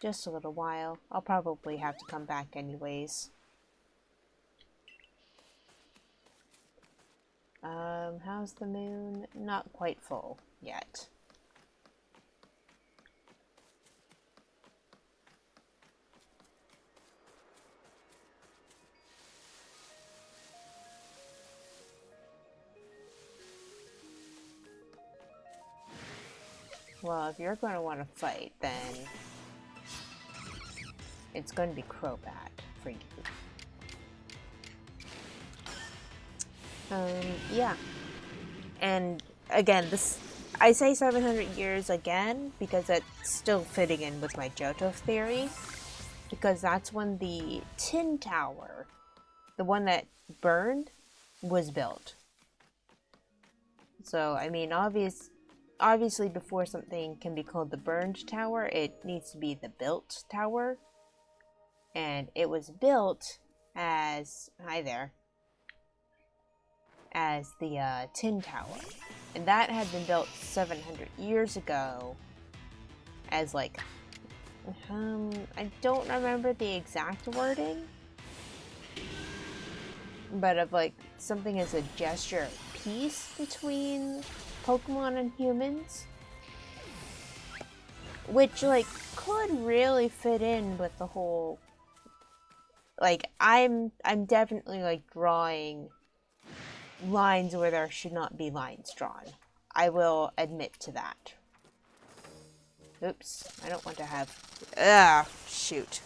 Just a little while. I'll probably have to come back anyways. How's the moon? Not quite full yet. Well, if you're going to want to fight, then it's going to be Crobat for you. Yeah. And again, I say 700 years again because that's still fitting in with my Johto theory. Because that's when the Tin Tower, the one that burned, was built. So, I mean, obviously before something can be called the burned tower, it needs to be the built tower. And it was built as, hi there, as the Tin Tower. And that had been built 700 years ago as like, I don't remember the exact wording, but of like something as a gesture of peace between Pokemon and humans. which, like, could really fit in with the whole... Like, I'm definitely, like, drawing lines where there should not be lines drawn. I will admit to that. Oops, I don't want to have... Ah, shoot.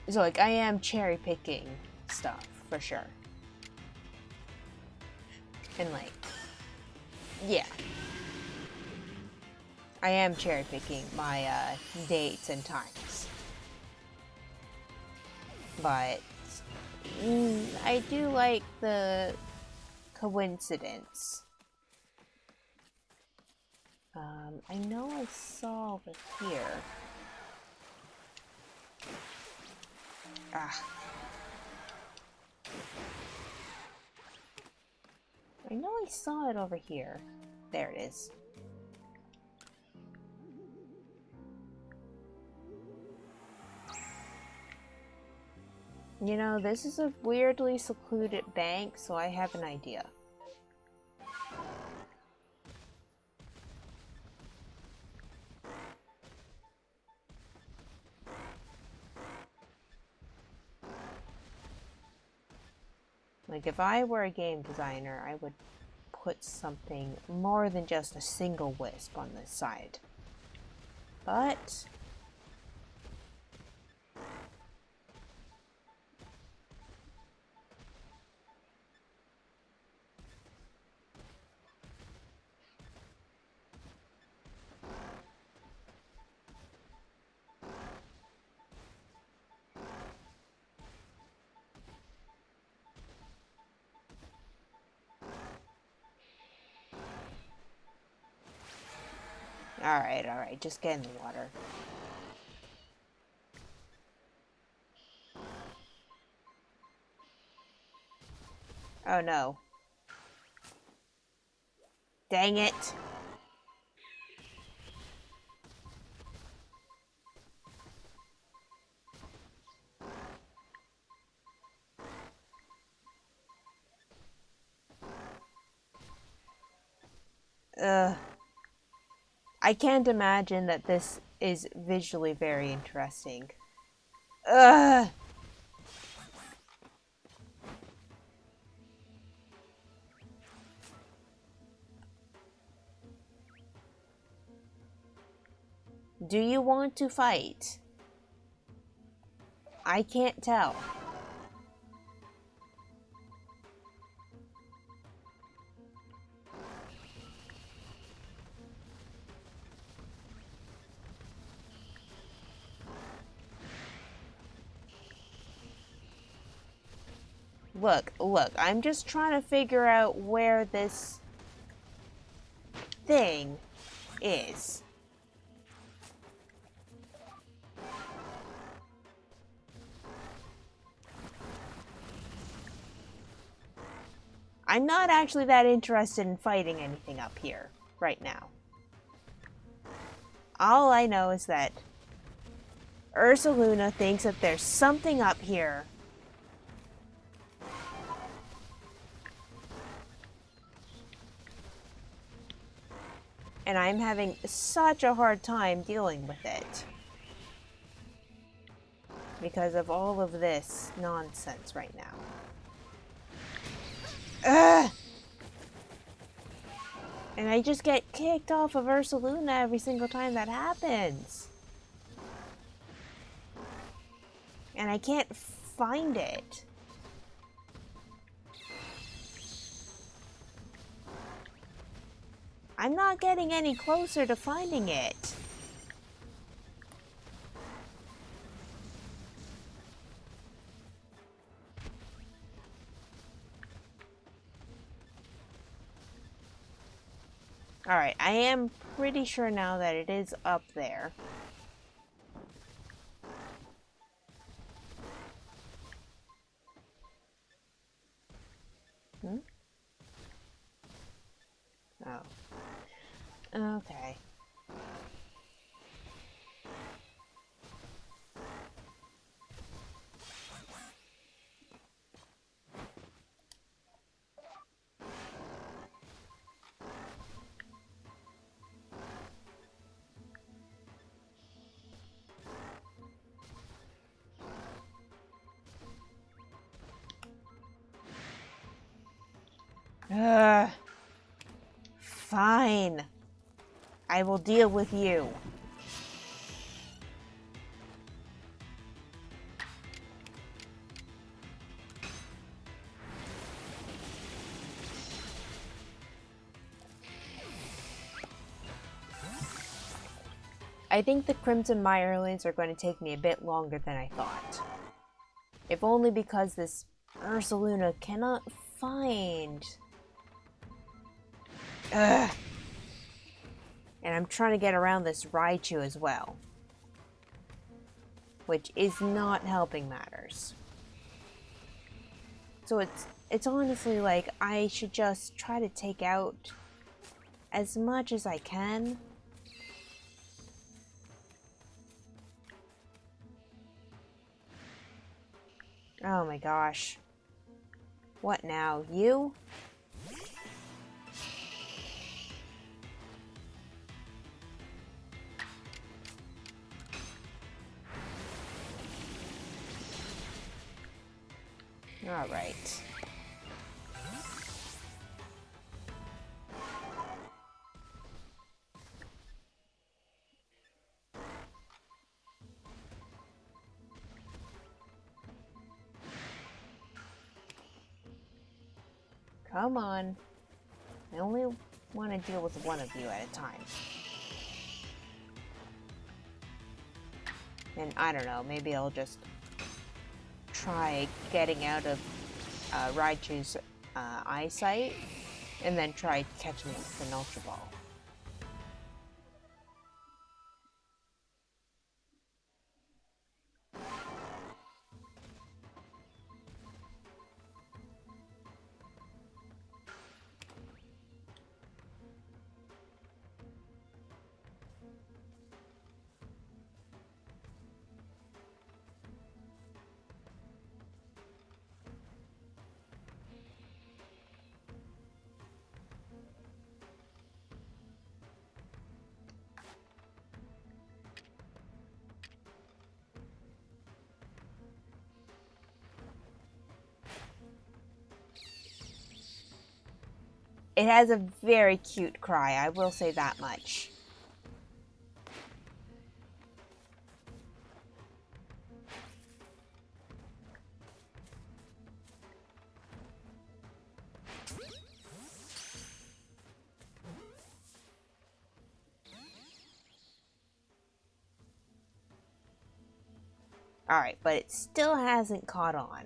So, like, I am cherry-picking stuff, for sure. And, like, yeah. I am cherry-picking my, dates and times. But, I do like the coincidence. I know I saw over here. Ah. I know I saw it over here. There it is. You know, this is a weirdly secluded bank, so I have an idea. Like, if I were a game designer, I would put something more than just a single wisp on this side. But... Alright, just get in the water. Oh no. Dang it! Ugh. I can't imagine that this is visually very interesting. Ugh! Do you want to fight? I can't tell. Look, I'm just trying to figure out where this thing is. I'm not actually that interested in fighting anything up here right now. All I know is that Ursa Luna thinks that there's something up here. And I'm having such a hard time dealing with it. Because of all of this nonsense right now. Ugh! And I just get kicked off of Ursa Luna every single time that happens. And I can't find it. I'm not getting any closer to finding it. Alright, I am pretty sure now that it is up there. Hmm? Oh. Okay. Ugh. Fine. I will deal with you. I think the Crimson Mirelings are going to take me a bit longer than I thought. If only because this Ursa cannot find... Ugh. And I'm trying to get around this Raichu as well. Which is not helping matters. So it's honestly like I should just try to take out as much as I can. Oh my gosh. What now? You? Alright. Come on. I only want to deal with one of you at a time. And I don't know, maybe I'll just try getting out of Raichu's eyesight and then try catching it with an Ultra Ball. It has a very cute cry, I will say that much. Alright, but it still hasn't caught on.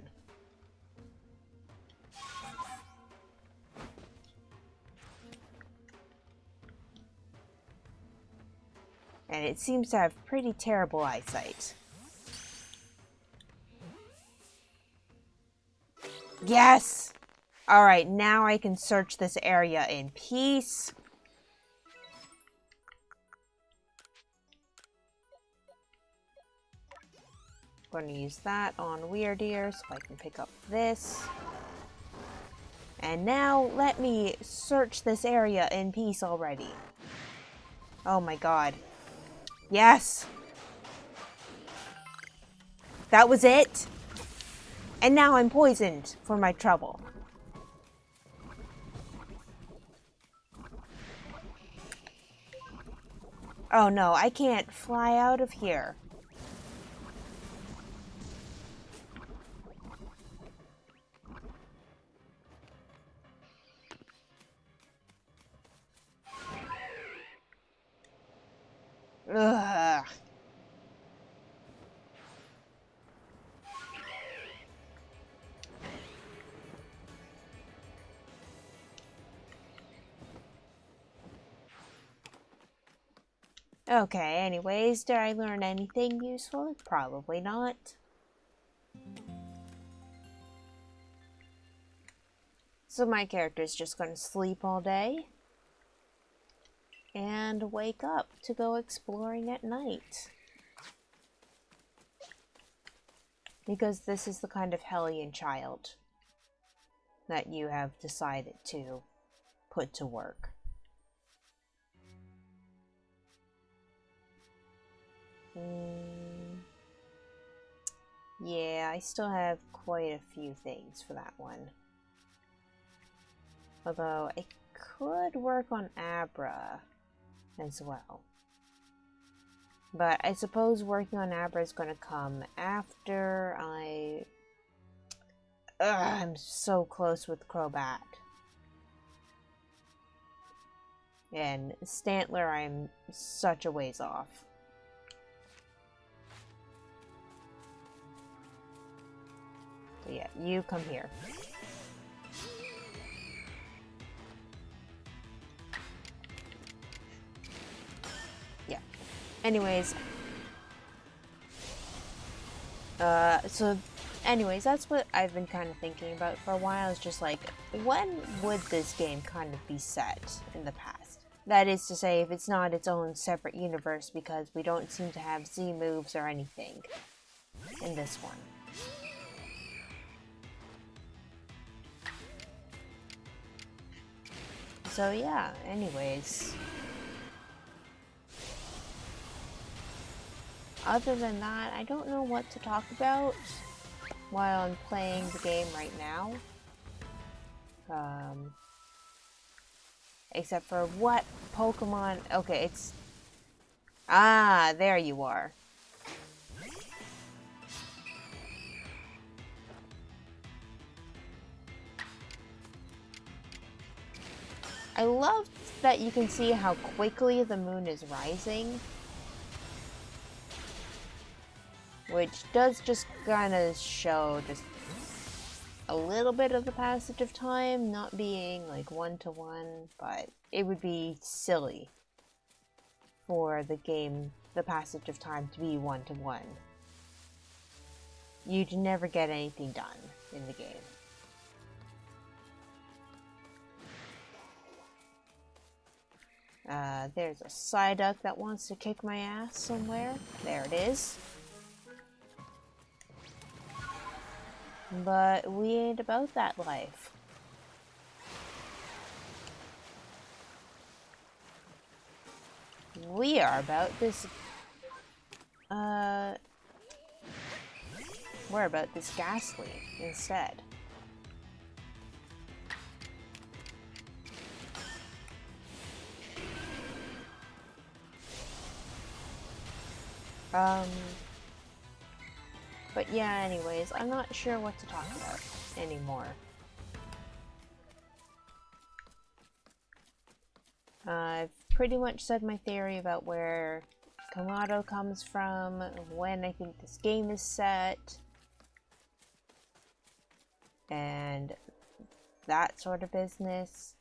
And it seems to have pretty terrible eyesight. Yes! Alright, now I can search this area in peace. I'm going to use that on Weirdeer so I can pick up this. And now let me search this area in peace already. Oh my god. Yes! That was it? And now I'm poisoned for my trouble. Oh no, I can't fly out of here. Ugh. Okay, anyways, did I learn anything useful? Probably not. So my character's just gonna sleep all day and wake up to go exploring at night. Because this is the kind of hellion child that you have decided to put to work. Yeah, I still have quite a few things for that one. Although I could work on Abra as well. But I suppose working on Abra is going to come after I'm so close with Crobat. And Stantler, I'm such a ways off. So yeah, you come here. Yeah. Anyways. Anyways, that's what I've been kind of thinking about for a while. Is just like, when would this game kind of be set in the past? That is to say, if it's not its own separate universe, because we don't seem to have Z moves or anything in this one. So yeah, anyways. Other than that, I don't know what to talk about while I'm playing the game right now. Except for what Pokemon... Okay, it's... Ah, there you are. I love that you can see how quickly the moon is rising. Which does just kind of show just a little bit of the passage of time, not being like one-to-one, but it would be silly for the passage of time to be one-to-one. You'd never get anything done in the game. There's a Psyduck that wants to kick my ass somewhere. There it is. But we ain't about that life. We are about this... We're about this Ghastly instead. But yeah, anyways, I'm not sure what to talk about anymore. I've pretty much said my theory about where Kamado comes from, when I think this game is set, and that sort of business.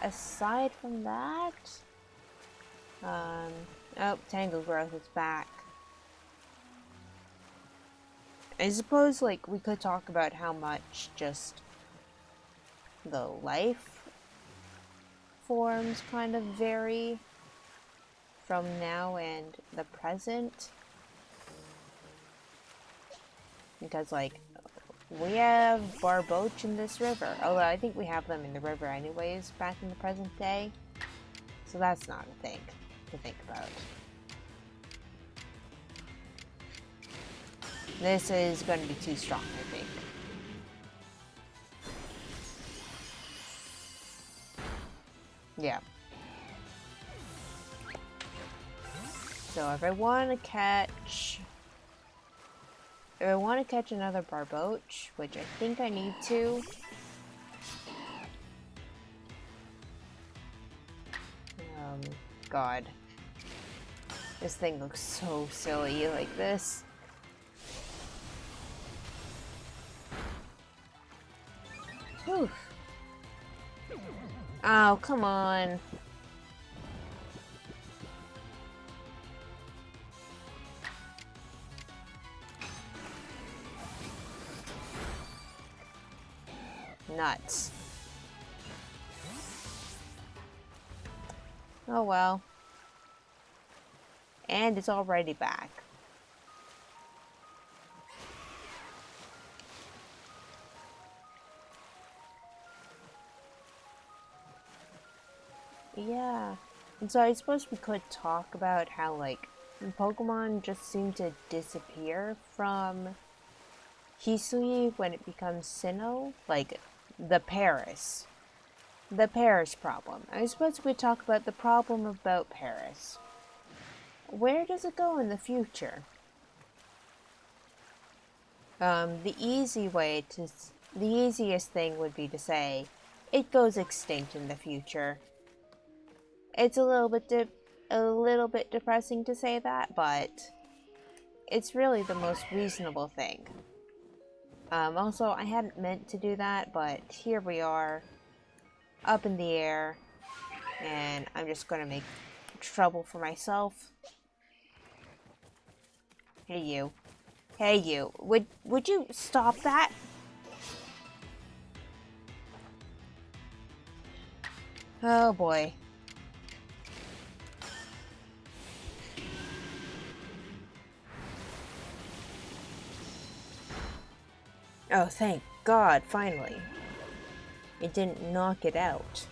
Aside from that, oh, Tangle Growth is back. I suppose, like, we could talk about how much just the life forms kind of vary from now and the present. Because, like, we have Barboach in this river. Although I think we have them in the river anyways back in the present day. So that's not a thing to think about. This is going to be too strong, I think. Yeah. So if I want to catch... If I want to catch another Barboach, which I think I need to... God. This thing looks so silly like this. Whew. Oh, come on. Nuts. Oh well. And it's already back. Yeah. And so I suppose we could talk about how, like, Pokemon just seem to disappear from Hisui when it becomes Sinnoh. Like, the Paris. The Paris problem. I suppose we talk about the problem about Paris. Where does it go in the future? The easiest thing would be to say it goes extinct in the future. It's a little bit depressing to say that, but it's really the most reasonable thing. Also, I hadn't meant to do that, but here we are, up in the air, and I'm just gonna make trouble for myself. Hey you. Hey you. Would you stop that? Oh boy. Oh, thank God, finally. It didn't knock it out.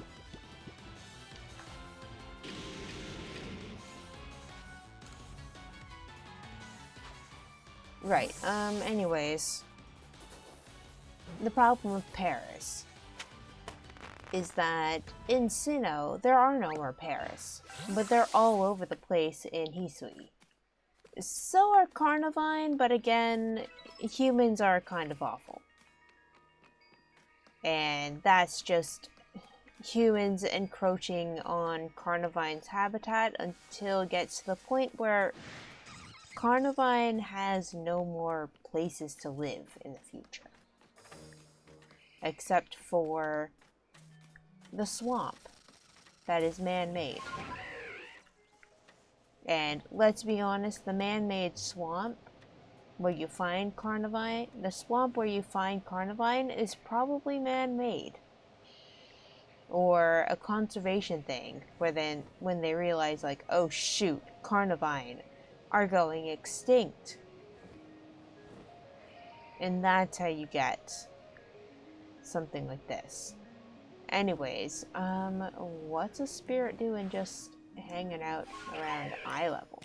Right, anyways. The problem with Paris is that in Sinnoh, there are no more Paris, but they're all over the place in Hisui. So are Carnivine, but again, humans are kind of awful. And that's just humans encroaching on Carnivine's habitat until it gets to the point where Carnivine has no more places to live in the future. Except for the swamp that is man-made. And let's be honest, the man-made swamp where you find Carnivine, the swamp where you find Carnivine is probably man-made. Or a conservation thing, where then when they realize like, oh shoot, Carnivine are going extinct. And that's how you get something like this. Anyways, what's a spirit doing just hanging out around eye level?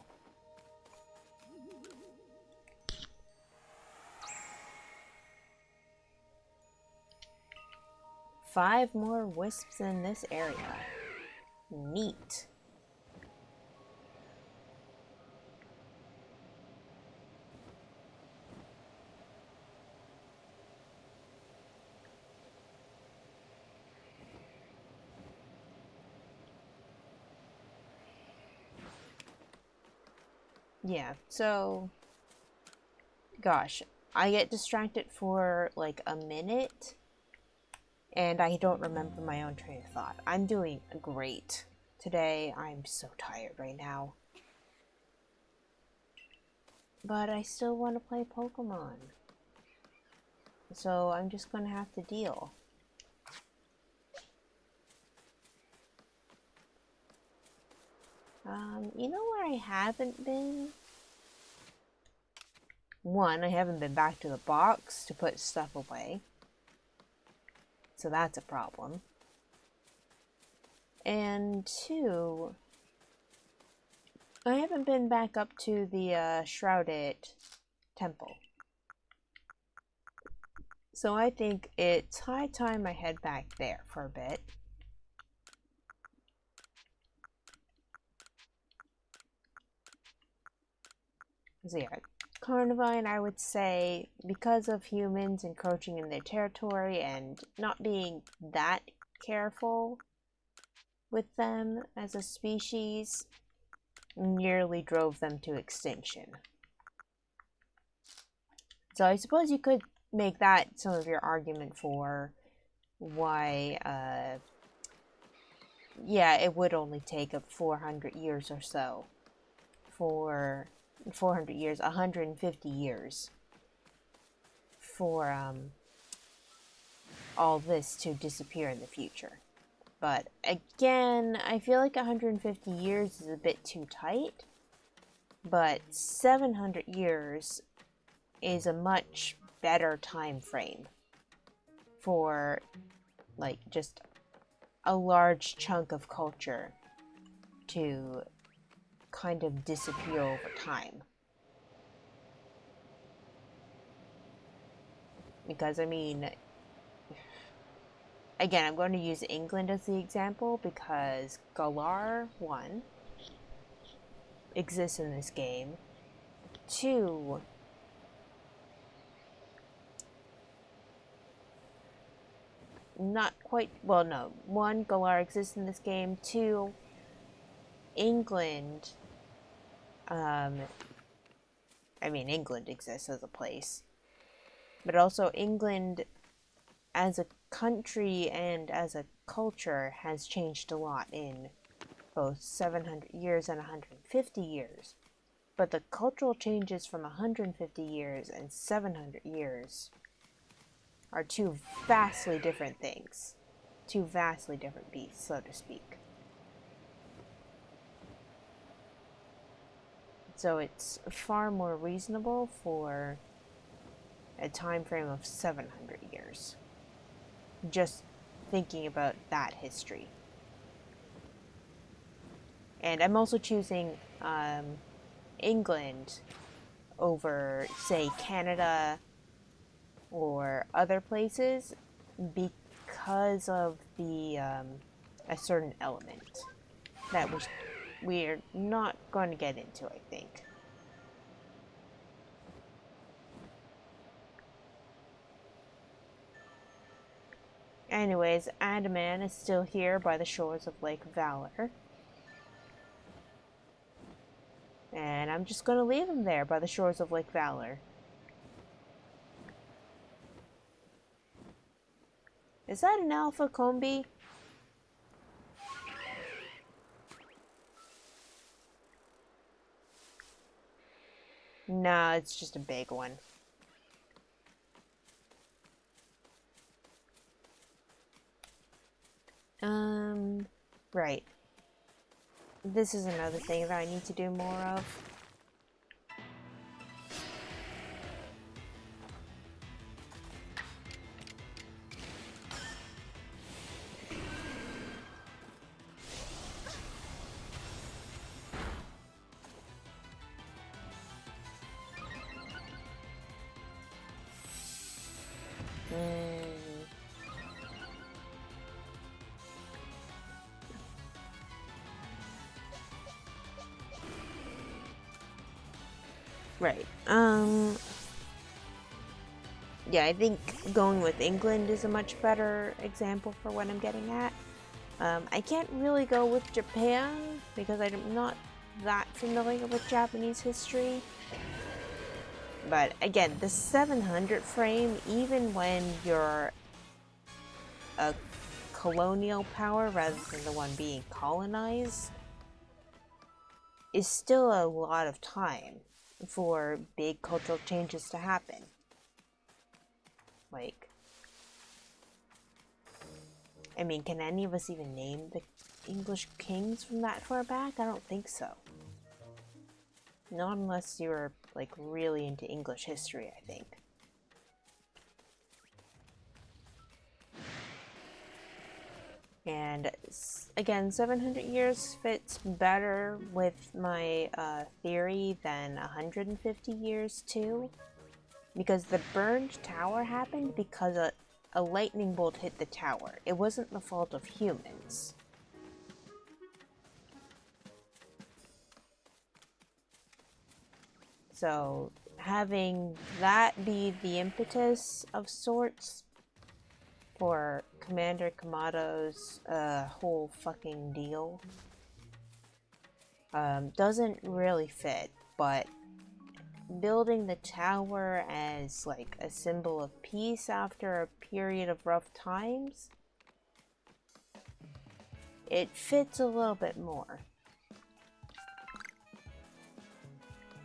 Five more wisps in this area. Neat. Yeah, so gosh, I get distracted for like a minute and I don't remember my own train of thought. I'm doing great today. I'm so tired right now. But I still want to play Pokemon. So I'm just gonna have to deal. You know where I haven't been? One, I haven't been back to the box to put stuff away. So that's a problem. And two, I haven't been back up to the Shrouded Temple. So I think it's high time I head back there for a bit. So yeah, Carnivine, I would say, because of humans encroaching in their territory and not being that careful with them as a species, nearly drove them to extinction. So I suppose you could make that some of your argument for why, yeah, it would only take up 400 years or so for 400 years, 150 years for all this to disappear in the future. But again, I feel like 150 years is a bit too tight, but 700 years is a much better time frame for like just a large chunk of culture to kind of disappear over time. Because I mean, again, I'm going to use England as the example because Galar 1 exists in this game. 2, not quite, well, no. 1, Galar exists in this game. 2, England, England exists as a place. But also England as a country and as a culture has changed a lot in both 700 years and 150 years. But the cultural changes from 150 years and 700 years are two vastly different things. Two vastly different beasts, so to speak. So it's far more reasonable for a time frame of 700 years. Just thinking about that history. And I'm also choosing England over, say, Canada or other places because of the a certain element that we're not going to get into, I think. Anyways, Adaman is still here by the shores of Lake Valor. And I'm just going to leave him there by the shores of Lake Valor. Is that an alpha combi? Nah, it's just a big one. Right. This is another thing that I need to do more of. Right. Yeah, I think going with England is a much better example for what I'm getting at. I can't really go with Japan because I'm not that familiar with Japanese history. But again, the 700 frame, even when you're a colonial power rather than the one being colonized, is still a lot of time for big cultural changes to happen. Like, I mean, can any of us even name the English kings from that far back? I don't think so. Not unless you're, like, really into English history, I think. And again, 700 years fits better with my theory than 150 years too. Because the burned tower happened because a lightning bolt hit the tower. It wasn't the fault of humans. So having that be the impetus of sorts for Commander Kamado's whole fucking deal doesn't really fit, but building the tower as like a symbol of peace after a period of rough times, it fits a little bit more.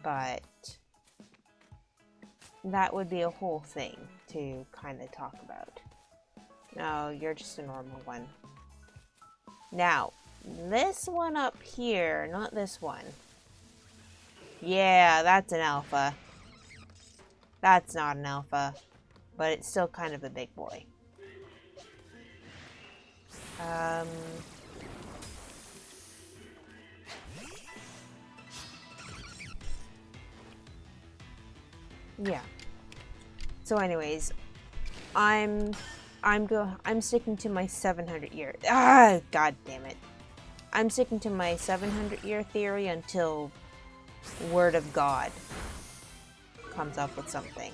But that would be a whole thing to kind of talk about. No, you're just a normal one. Now, this one up here, not this one. Yeah, that's an alpha. That's not an alpha, but it's still kind of a big boy. Yeah. So anyways, I'm I'm sticking to my 700 year. Ah, god damn it. I'm sticking to my 700 year theory until Word of God comes up with something.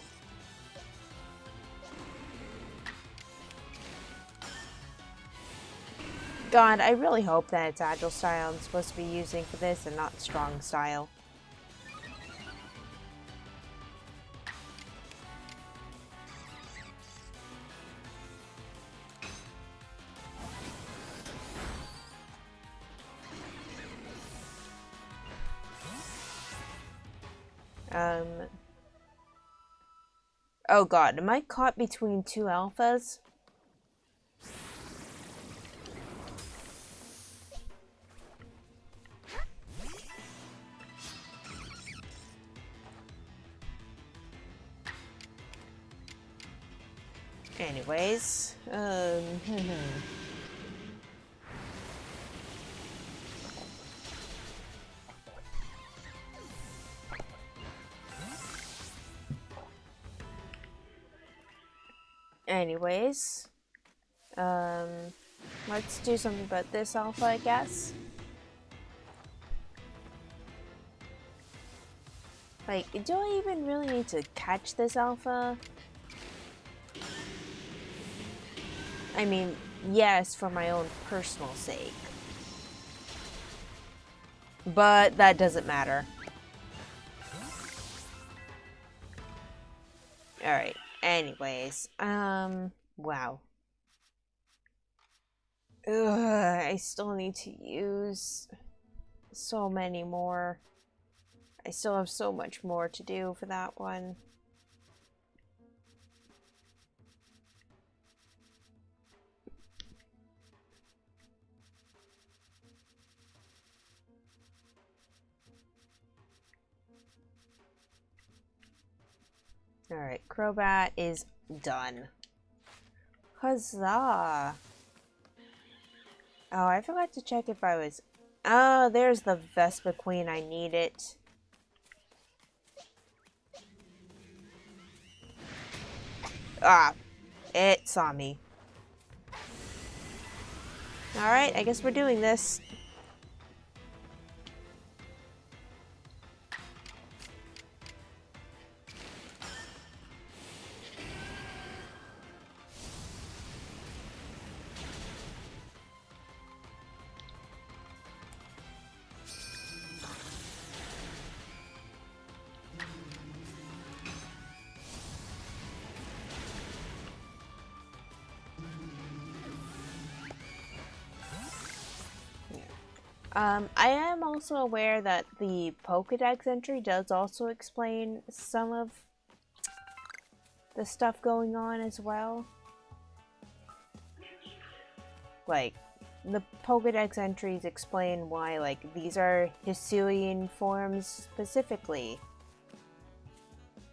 God, I really hope that it's Agile style I'm supposed to be using for this and not strong style. Oh god, am I caught between two alphas? Anyways, Anyways, let's do something about this alpha, I guess. Like, do I even really need to catch this alpha? I mean, yes, for my own personal sake. But that doesn't matter. Alright, anyways, wow. Ugh, I still need to use so many more. I still have so much more to do for that one. Alright, Crobat is done. Huzzah! Oh, I forgot to check if I was... Oh, there's the Vespa Queen. I need it. Ah, it saw me. Alright, I guess we're doing this. I am also aware that the Pokédex entry does also explain some of the stuff going on as well. Like, the Pokédex entries explain why, like, these are Hisuian forms specifically.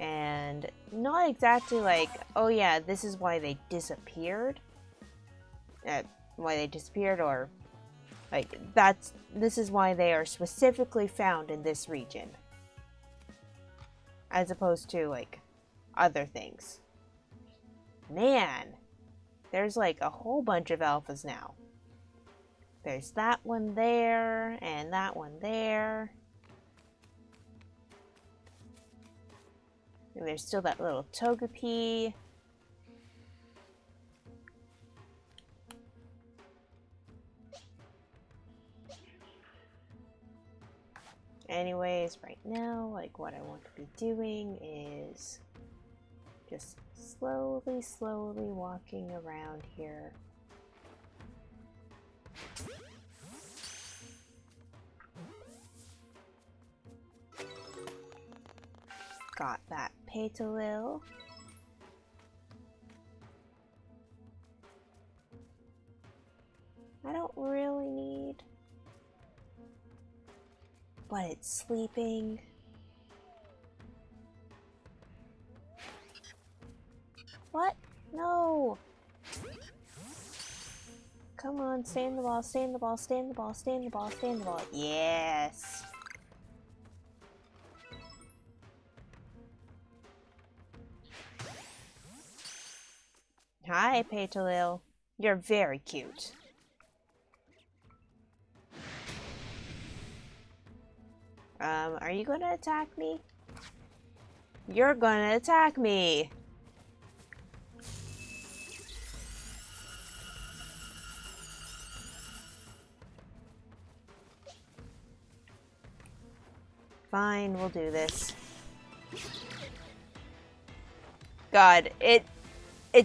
And not exactly like, oh yeah, this is why they disappeared. Or like, this is why they are specifically found in this region. As opposed to, like, other things. Man, there's like a whole bunch of alphas now. There's that one there, and that one there. And there's still that little Togepi. Anyways, right now, like, what I want to be doing is just slowly walking around here. Got that Petalil. I don't really need... But it's sleeping. What? No! Come on, stay in the ball, stay in the ball, stay in the ball, stay in the ball, stay in the ball. Yes! Hi, Petalil. You're very cute. Are you gonna attack me? You're gonna attack me! Fine, we'll do this. God, it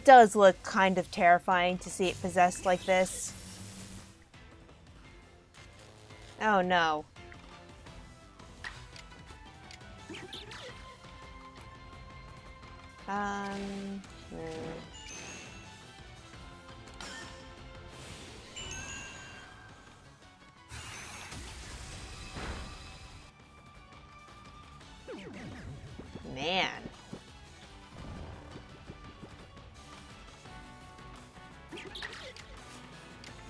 does look kind of terrifying to see it possessed like this. Oh no. Hmm. Man.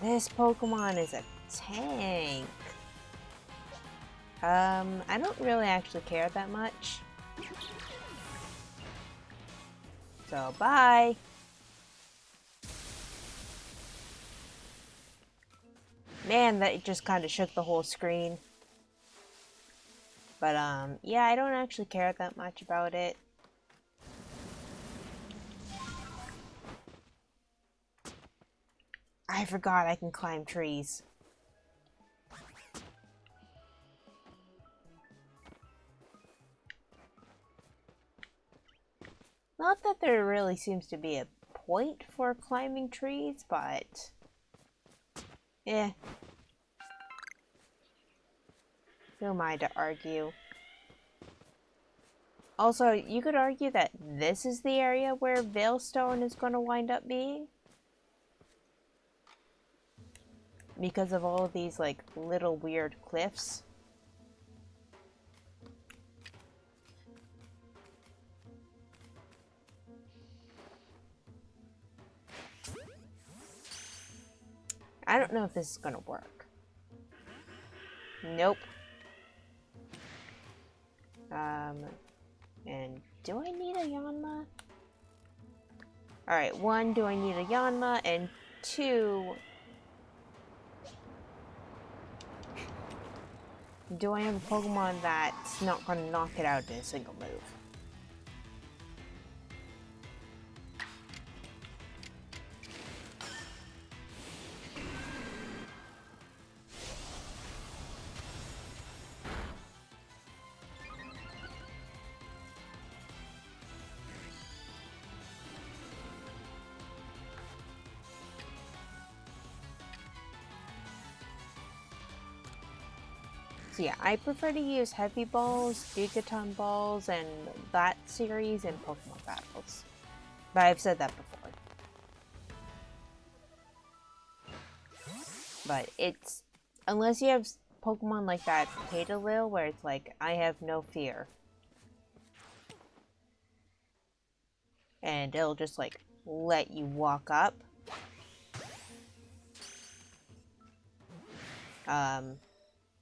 This Pokemon is a tank. I don't really actually care that much. So, bye! Man, that just kind of shook the whole screen. But, yeah, I don't actually care that much about it. I forgot I can climb trees. Not that there really seems to be a point for climbing trees, but... eh. Who am I to argue? Also, you could argue that this is the area where Veilstone is going to wind up being. Because of all of these, like, little weird cliffs. I don't know if this is going to work. Nope. And do I need a Yanma? Alright, one, do I need a Yanma? And two, do I have a Pokemon that's not going to knock it out in a single move? So yeah, I prefer to use Heavy Balls, Gigaton Balls, and that series in Pokemon battles. But I've said that before. But it's... unless you have Pokemon like that Petalil, where it's like, I have no fear. And it'll just like, let you walk up.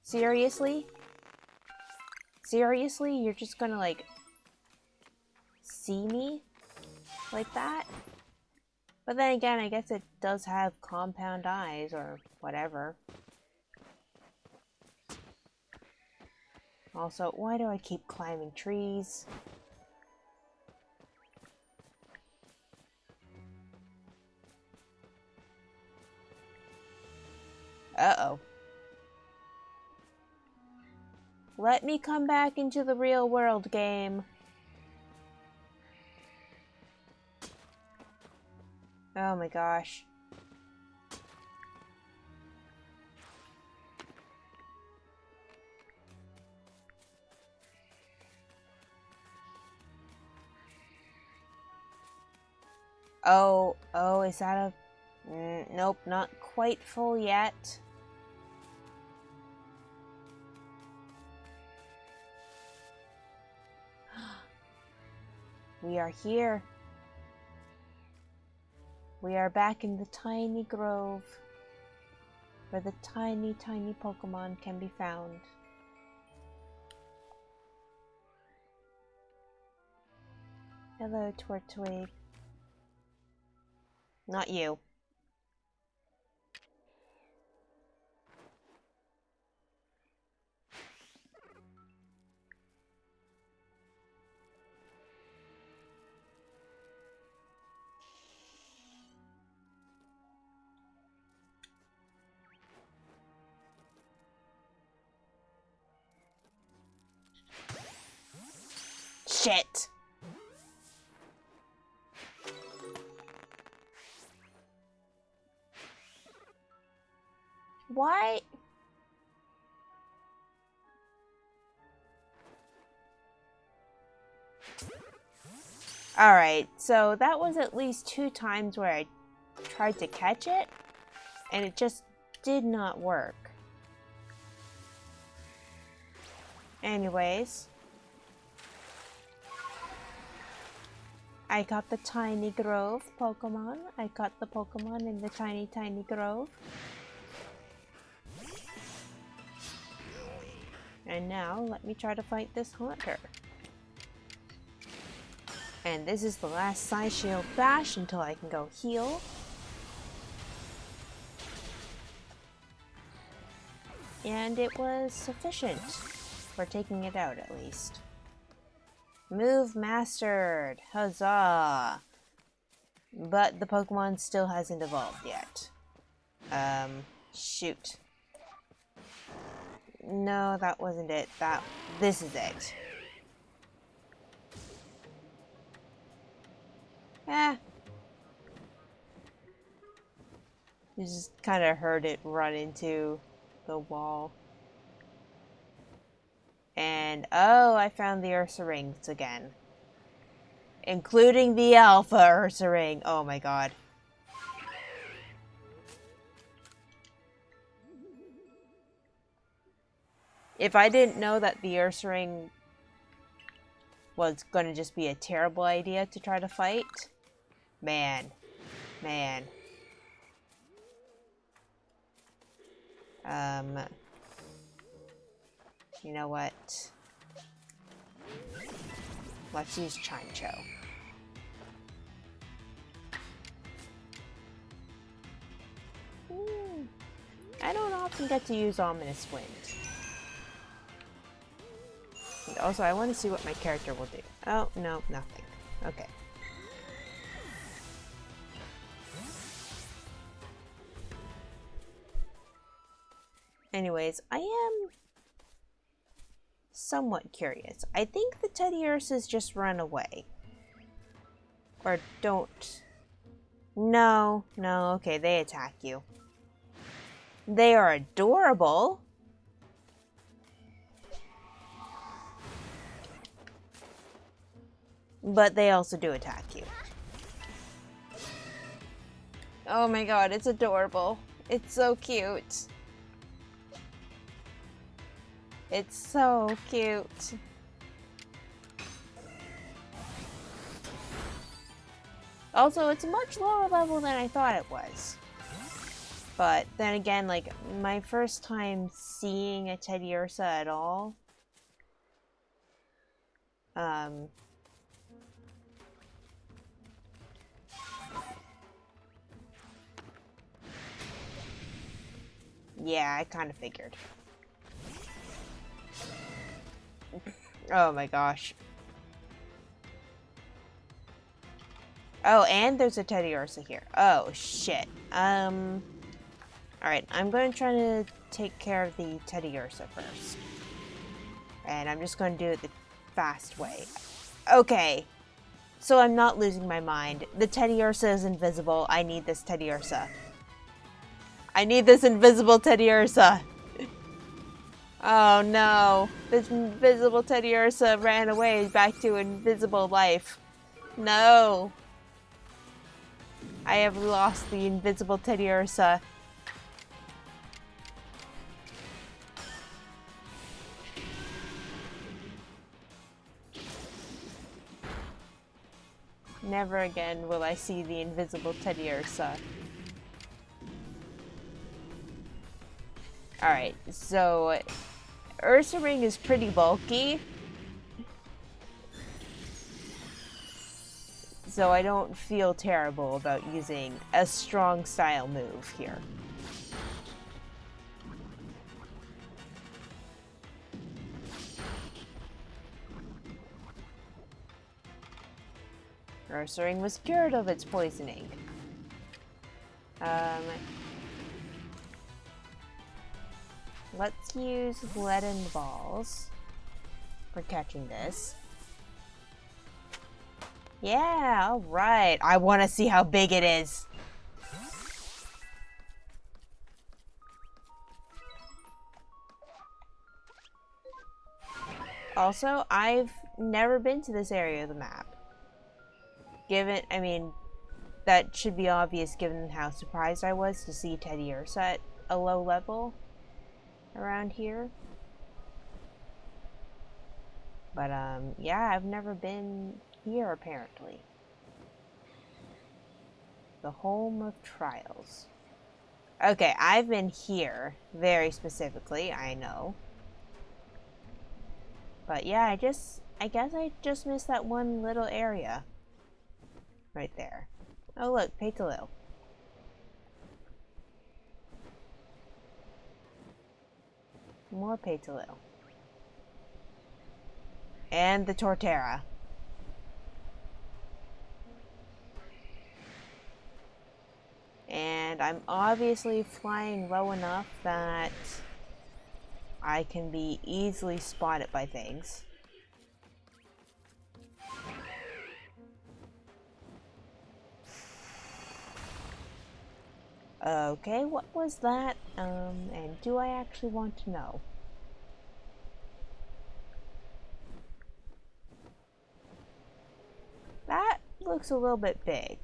Seriously? Seriously? You're just gonna, like, see me? Like that? But then again, I guess it does have compound eyes, or whatever. Also, why do I keep climbing trees? Uh-oh. Let me come back into the real world, game. Oh my gosh. Oh, is that a... nope, not quite full yet. We are here. We are back in the tiny grove, where the tiny, tiny Pokemon can be found. Hello, Tortwig. Not you. Shit! Why? Alright, so that was at least 2 times where I tried to catch it, and it just did not work. Anyways, I got the Tiny Grove Pokemon. I got the Pokemon in the Tiny Grove. And now, let me try to fight this Haunter. And this is the last Scishio Bash until I can go heal. And it was sufficient for taking it out, at least. Move mastered! Huzzah! But the Pokemon still hasn't evolved yet. Shoot. No, that wasn't it. This is it. You just kind of heard it run into the wall. And, oh, I found the Ursa rings again. Including the Alpha Ursa ring. Oh my god. If I didn't know that the Ursa ring was going to just be a terrible idea to try to fight, man. You know what? Let's use Chincho. I don't often get to use Ominous Wind. And also, I want to see what my character will do. Oh, no, nothing. Okay. Anyways, I am somewhat curious. I think the Teddy Ursas just run away. Or don't. No, okay, they attack you. They are adorable. But they also do attack you. Oh my god, it's adorable. It's so cute. It's so cute. Also, it's a much lower level than I thought it was. But then again, like, my first time seeing a Teddy Ursa at all, yeah, I kind of figured. Oh my gosh. Oh, and there's a Teddy Ursa here. Oh, shit. Alright, I'm going to try to take care of the Teddy Ursa first. And I'm just going to do it the fast way. Okay. So I'm not losing my mind. The Teddy Ursa is invisible. I need this Teddy Ursa. I need this invisible Teddy Ursa. Oh no. This invisible Teddy Ursa ran away back to invisible life. No. I have lost the invisible Teddy Ursa. Never again will I see the invisible Teddy Ursa. Alright, so Ursa Ring is pretty bulky. so I don't feel terrible about using a strong style move here. Ursa ring was cured of its poisoning. Let's use leaden balls for catching this. Yeah, alright. I want to see how big it is. Also, I've never been to this area of the map. I mean, that should be obvious given how surprised I was to see Teddy Ursa at a low level around here. But, yeah, I've never been here, apparently. The home of trials. Okay, I've been here, very specifically, I know. But yeah, I guess I just missed that one little area. Right there. Oh look, Petalil. More Petalil. And the Torterra. And I'm obviously flying low enough that I can be easily spotted by things. Okay, what was that? And do I actually want to know? That looks a little bit big.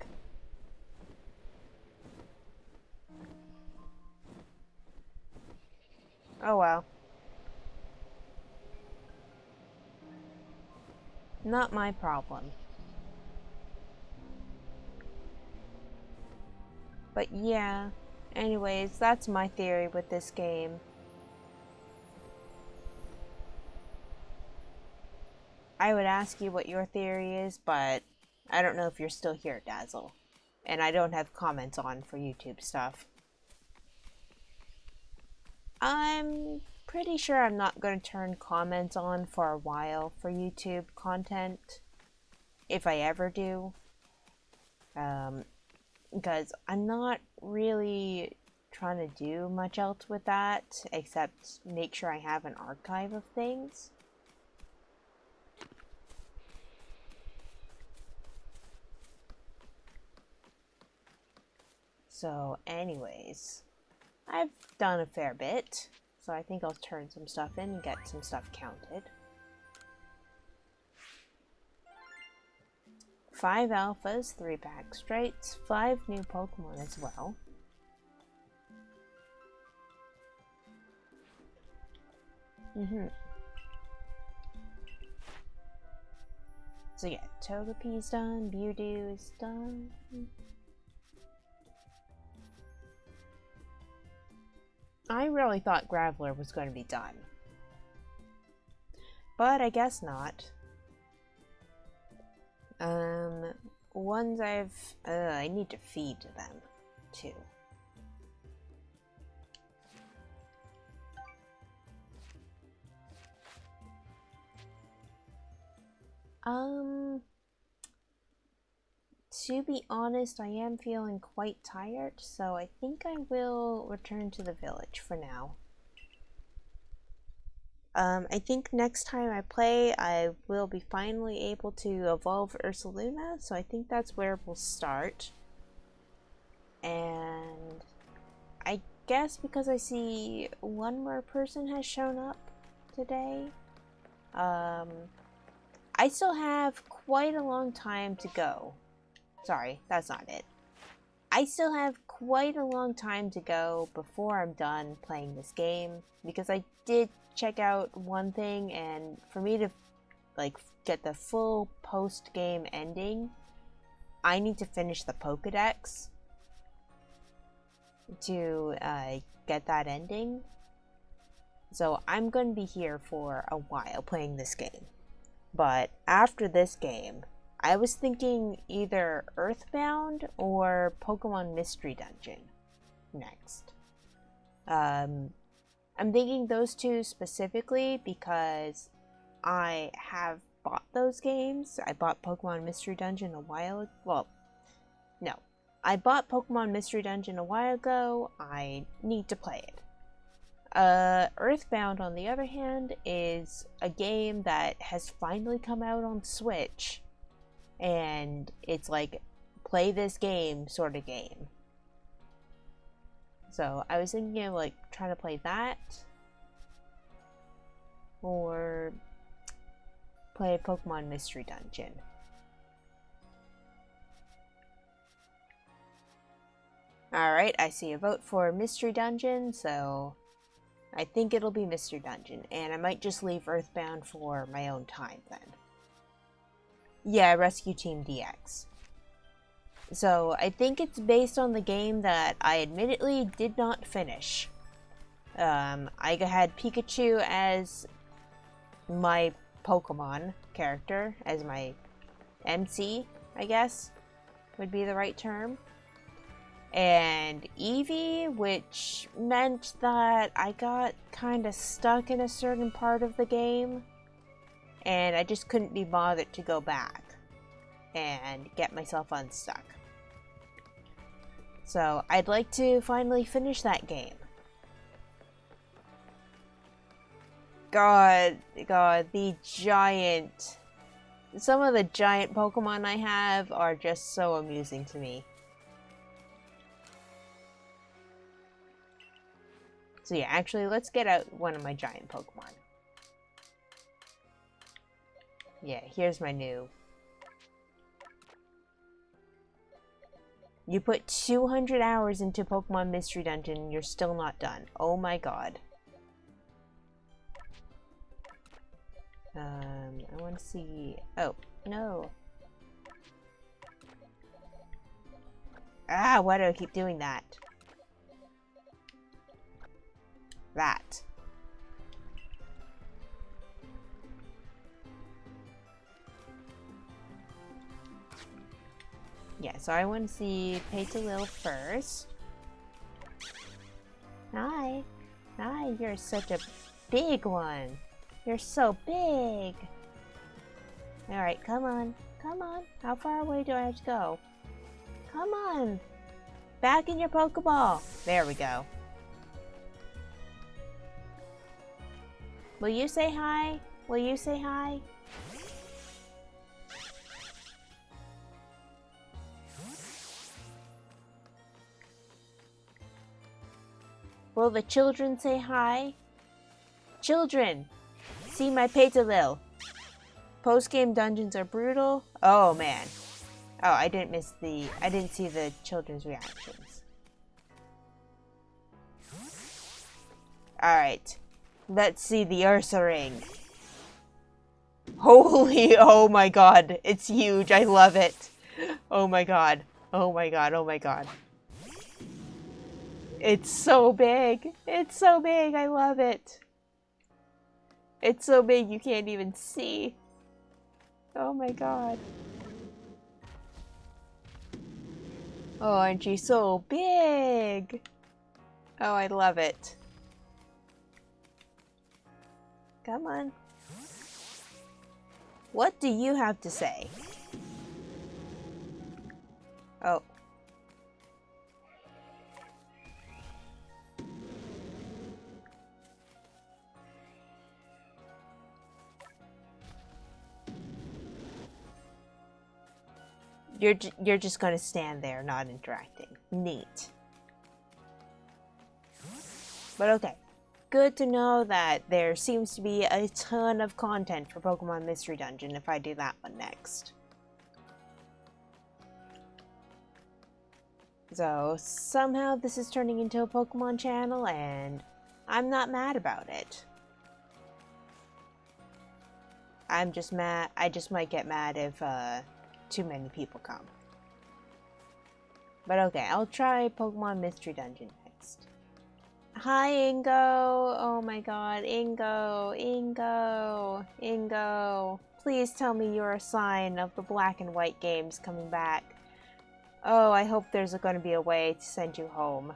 Oh well. Not my problem. But yeah, anyways, that's my theory with this game. I would ask you what your theory is, but I don't know if you're still here, Dazzle. And I don't have comments on for YouTube stuff. I'm pretty sure I'm not going to turn comments on for a while for YouTube content. If I ever do. Because I'm not really trying to do much else with that, except make sure I have an archive of things. So anyways, I've done a fair bit, so I think I'll turn some stuff in and get some stuff counted. 5 alphas, 3 back straights, 5 new Pokemon as well. So yeah, Togepi's done, Mewtwo is done. I really thought Graveler was going to be done. But I guess not. Ones I need to feed them, too. To be honest, I am feeling quite tired, so I think I will return to the village for now. I think next time I play, I will be finally able to evolve Ursaluna, so I think that's where we'll start. And I guess because I see one more person has shown up today, I still have quite a long time to go. Sorry, that's not it. I still have quite a long time to go before I'm done playing this game, because I did check out one thing, and for me to get the full post-game ending, I need to finish the Pokédex to get that ending. So I'm going to be here for a while playing this game. But after this game, I was thinking either Earthbound or Pokemon Mystery Dungeon next. I'm thinking those two specifically because I have bought those games. I bought Pokemon Mystery Dungeon a while ago. Well, no. I bought Pokemon Mystery Dungeon a while ago. I need to play it. Earthbound, on the other hand, is a game that has finally come out on Switch. And it's like, play this game sort of game. So I was thinking of like trying to play that. Or play Pokemon Mystery Dungeon. Alright, I see a vote for Mystery Dungeon, so I think it'll be Mystery Dungeon, and I might just leave Earthbound for my own time then. Yeah, Rescue Team DX. So, I think it's based on the game that I admittedly did not finish. I had Pikachu as my Pokemon character, as my MC, I guess, would be the right term. And Eevee, which meant that I got kind of stuck in a certain part of the game, and I just couldn't be bothered to go back and get myself unstuck. So I'd like to finally finish that game. God, the giant... Some of the giant Pokemon I have are just so amusing to me. So yeah, actually, let's get out one of my giant Pokemon. Yeah, here's my new. You put 200 hours into Pokemon Mystery Dungeon and you're still not done. Oh my god. I want to see... Oh, no. Ah, why do I keep doing that? That. Yeah, so I want to see Pay-to-Lil first. Hi. Hi, you're such a big one. You're so big. Alright, come on. Come on. How far away do I have to go? Come on. Back in your Pokeball. There we go. Will you say hi? Will you say hi? Will the children say hi? Children, see my Pay-to-Lil. Post-game dungeons are brutal. Oh man. Oh, I didn't see the children's reactions. Alright. Let's see the Ursa ring. Holy, oh my god. It's huge. I love it. Oh my god. Oh my god. Oh my god. It's so big. It's so big. I love it. It's so big you can't even see. Oh my god. Oh, aren't you so big? Oh, I love it. Come on. What do you have to say? Oh. You're just gonna stand there, not interacting. Neat. But okay. Good to know that there seems to be a ton of content for Pokemon Mystery Dungeon if I do that one next. So, somehow this is turning into a Pokemon channel, and I'm not mad about it. I'm just mad. I just might get mad if too many people come. But okay, I'll try Pokemon Mystery Dungeon next. Hi, Ingo! Oh my god, Ingo! Ingo! Ingo! Please tell me you're a sign of the black and white games coming back. Oh, I hope there's going to be a way to send you home.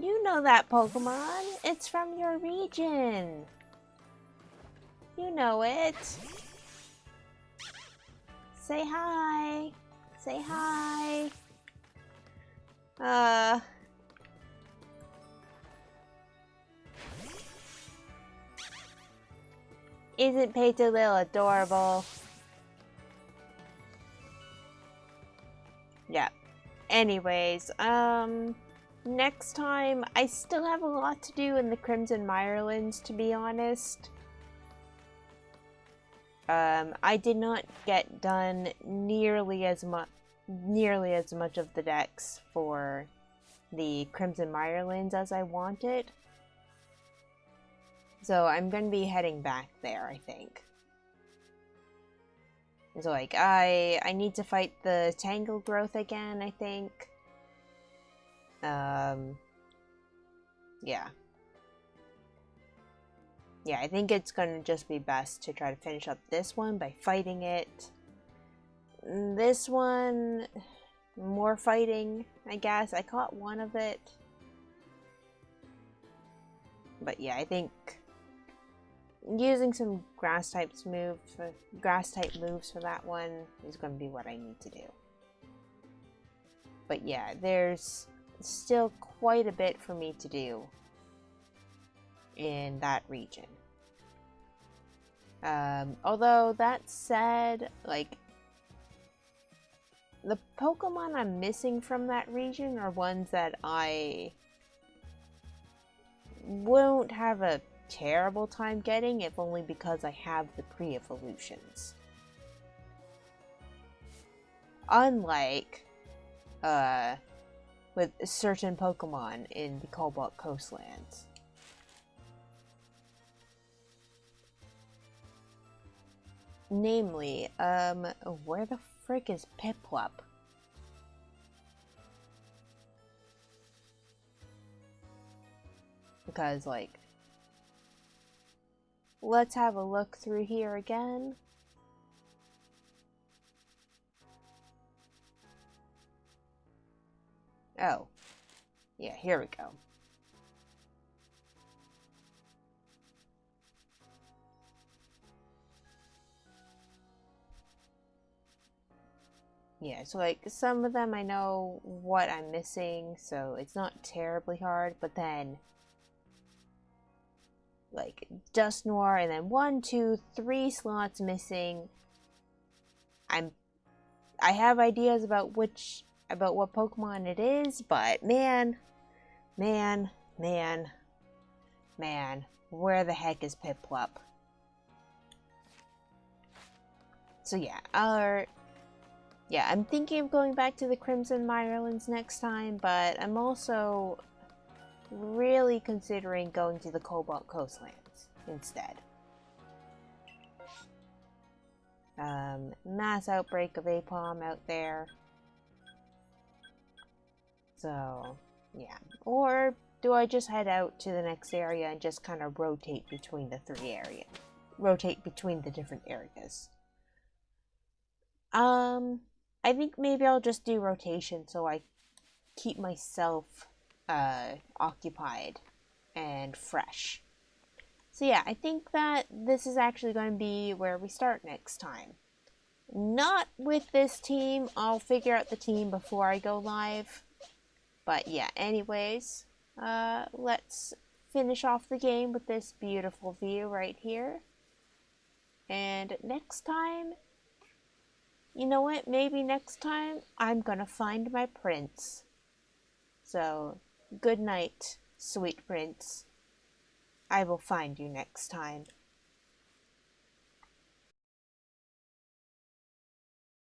You know that Pokemon. It's from your region. You know it. Say hi. Say hi. Isn't Petalil adorable? Yeah. Anyways, next time, I still have a lot to do in the Crimson Mirelands, to be honest. I did not get done nearly as much of the decks for the Crimson Mirelands as I wanted. So I'm gonna be heading back there, I think. So like, I need to fight the Tangle Growth again, I think. Yeah. Yeah, I think it's gonna just be best to try to finish up this one by fighting it. This one, more fighting, I guess. I caught one of it. But yeah, I think using some grass-type moves for that one is going to be what I need to do. But yeah, there's still quite a bit for me to do in that region. Although that said, like, the Pokemon I'm missing from that region are ones that I won't have a terrible time getting, if only because I have the pre-evolutions. Unlike with certain Pokemon in the Cobalt Coastlands. Namely, where the frick is Piplup? Because, like, let's have a look through here again. Oh. Yeah, here we go. Yeah, so like some of them I know what I'm missing, so it's not terribly hard, but then like Dusknoir and then 1, 2, 3 slots missing. I have ideas about what Pokemon it is, but man, where the heck is Piplup? So yeah, I'm thinking of going back to the Crimson Mirelands next time, but I'm also really considering going to the Cobalt Coastlands instead. Mass outbreak of Apom out there. So, yeah. Or do I just head out to the next area and just kind of rotate between the different areas? I think maybe I'll just do rotation so I keep myself occupied and fresh. So yeah, I think that this is actually going to be where we start next time. Not with this team. I'll figure out the team before I go live. But yeah, anyways, let's finish off the game with this beautiful view right here. And next time, you know what? Maybe next time I'm gonna find my prince. So, good night, sweet prince. I will find you next time.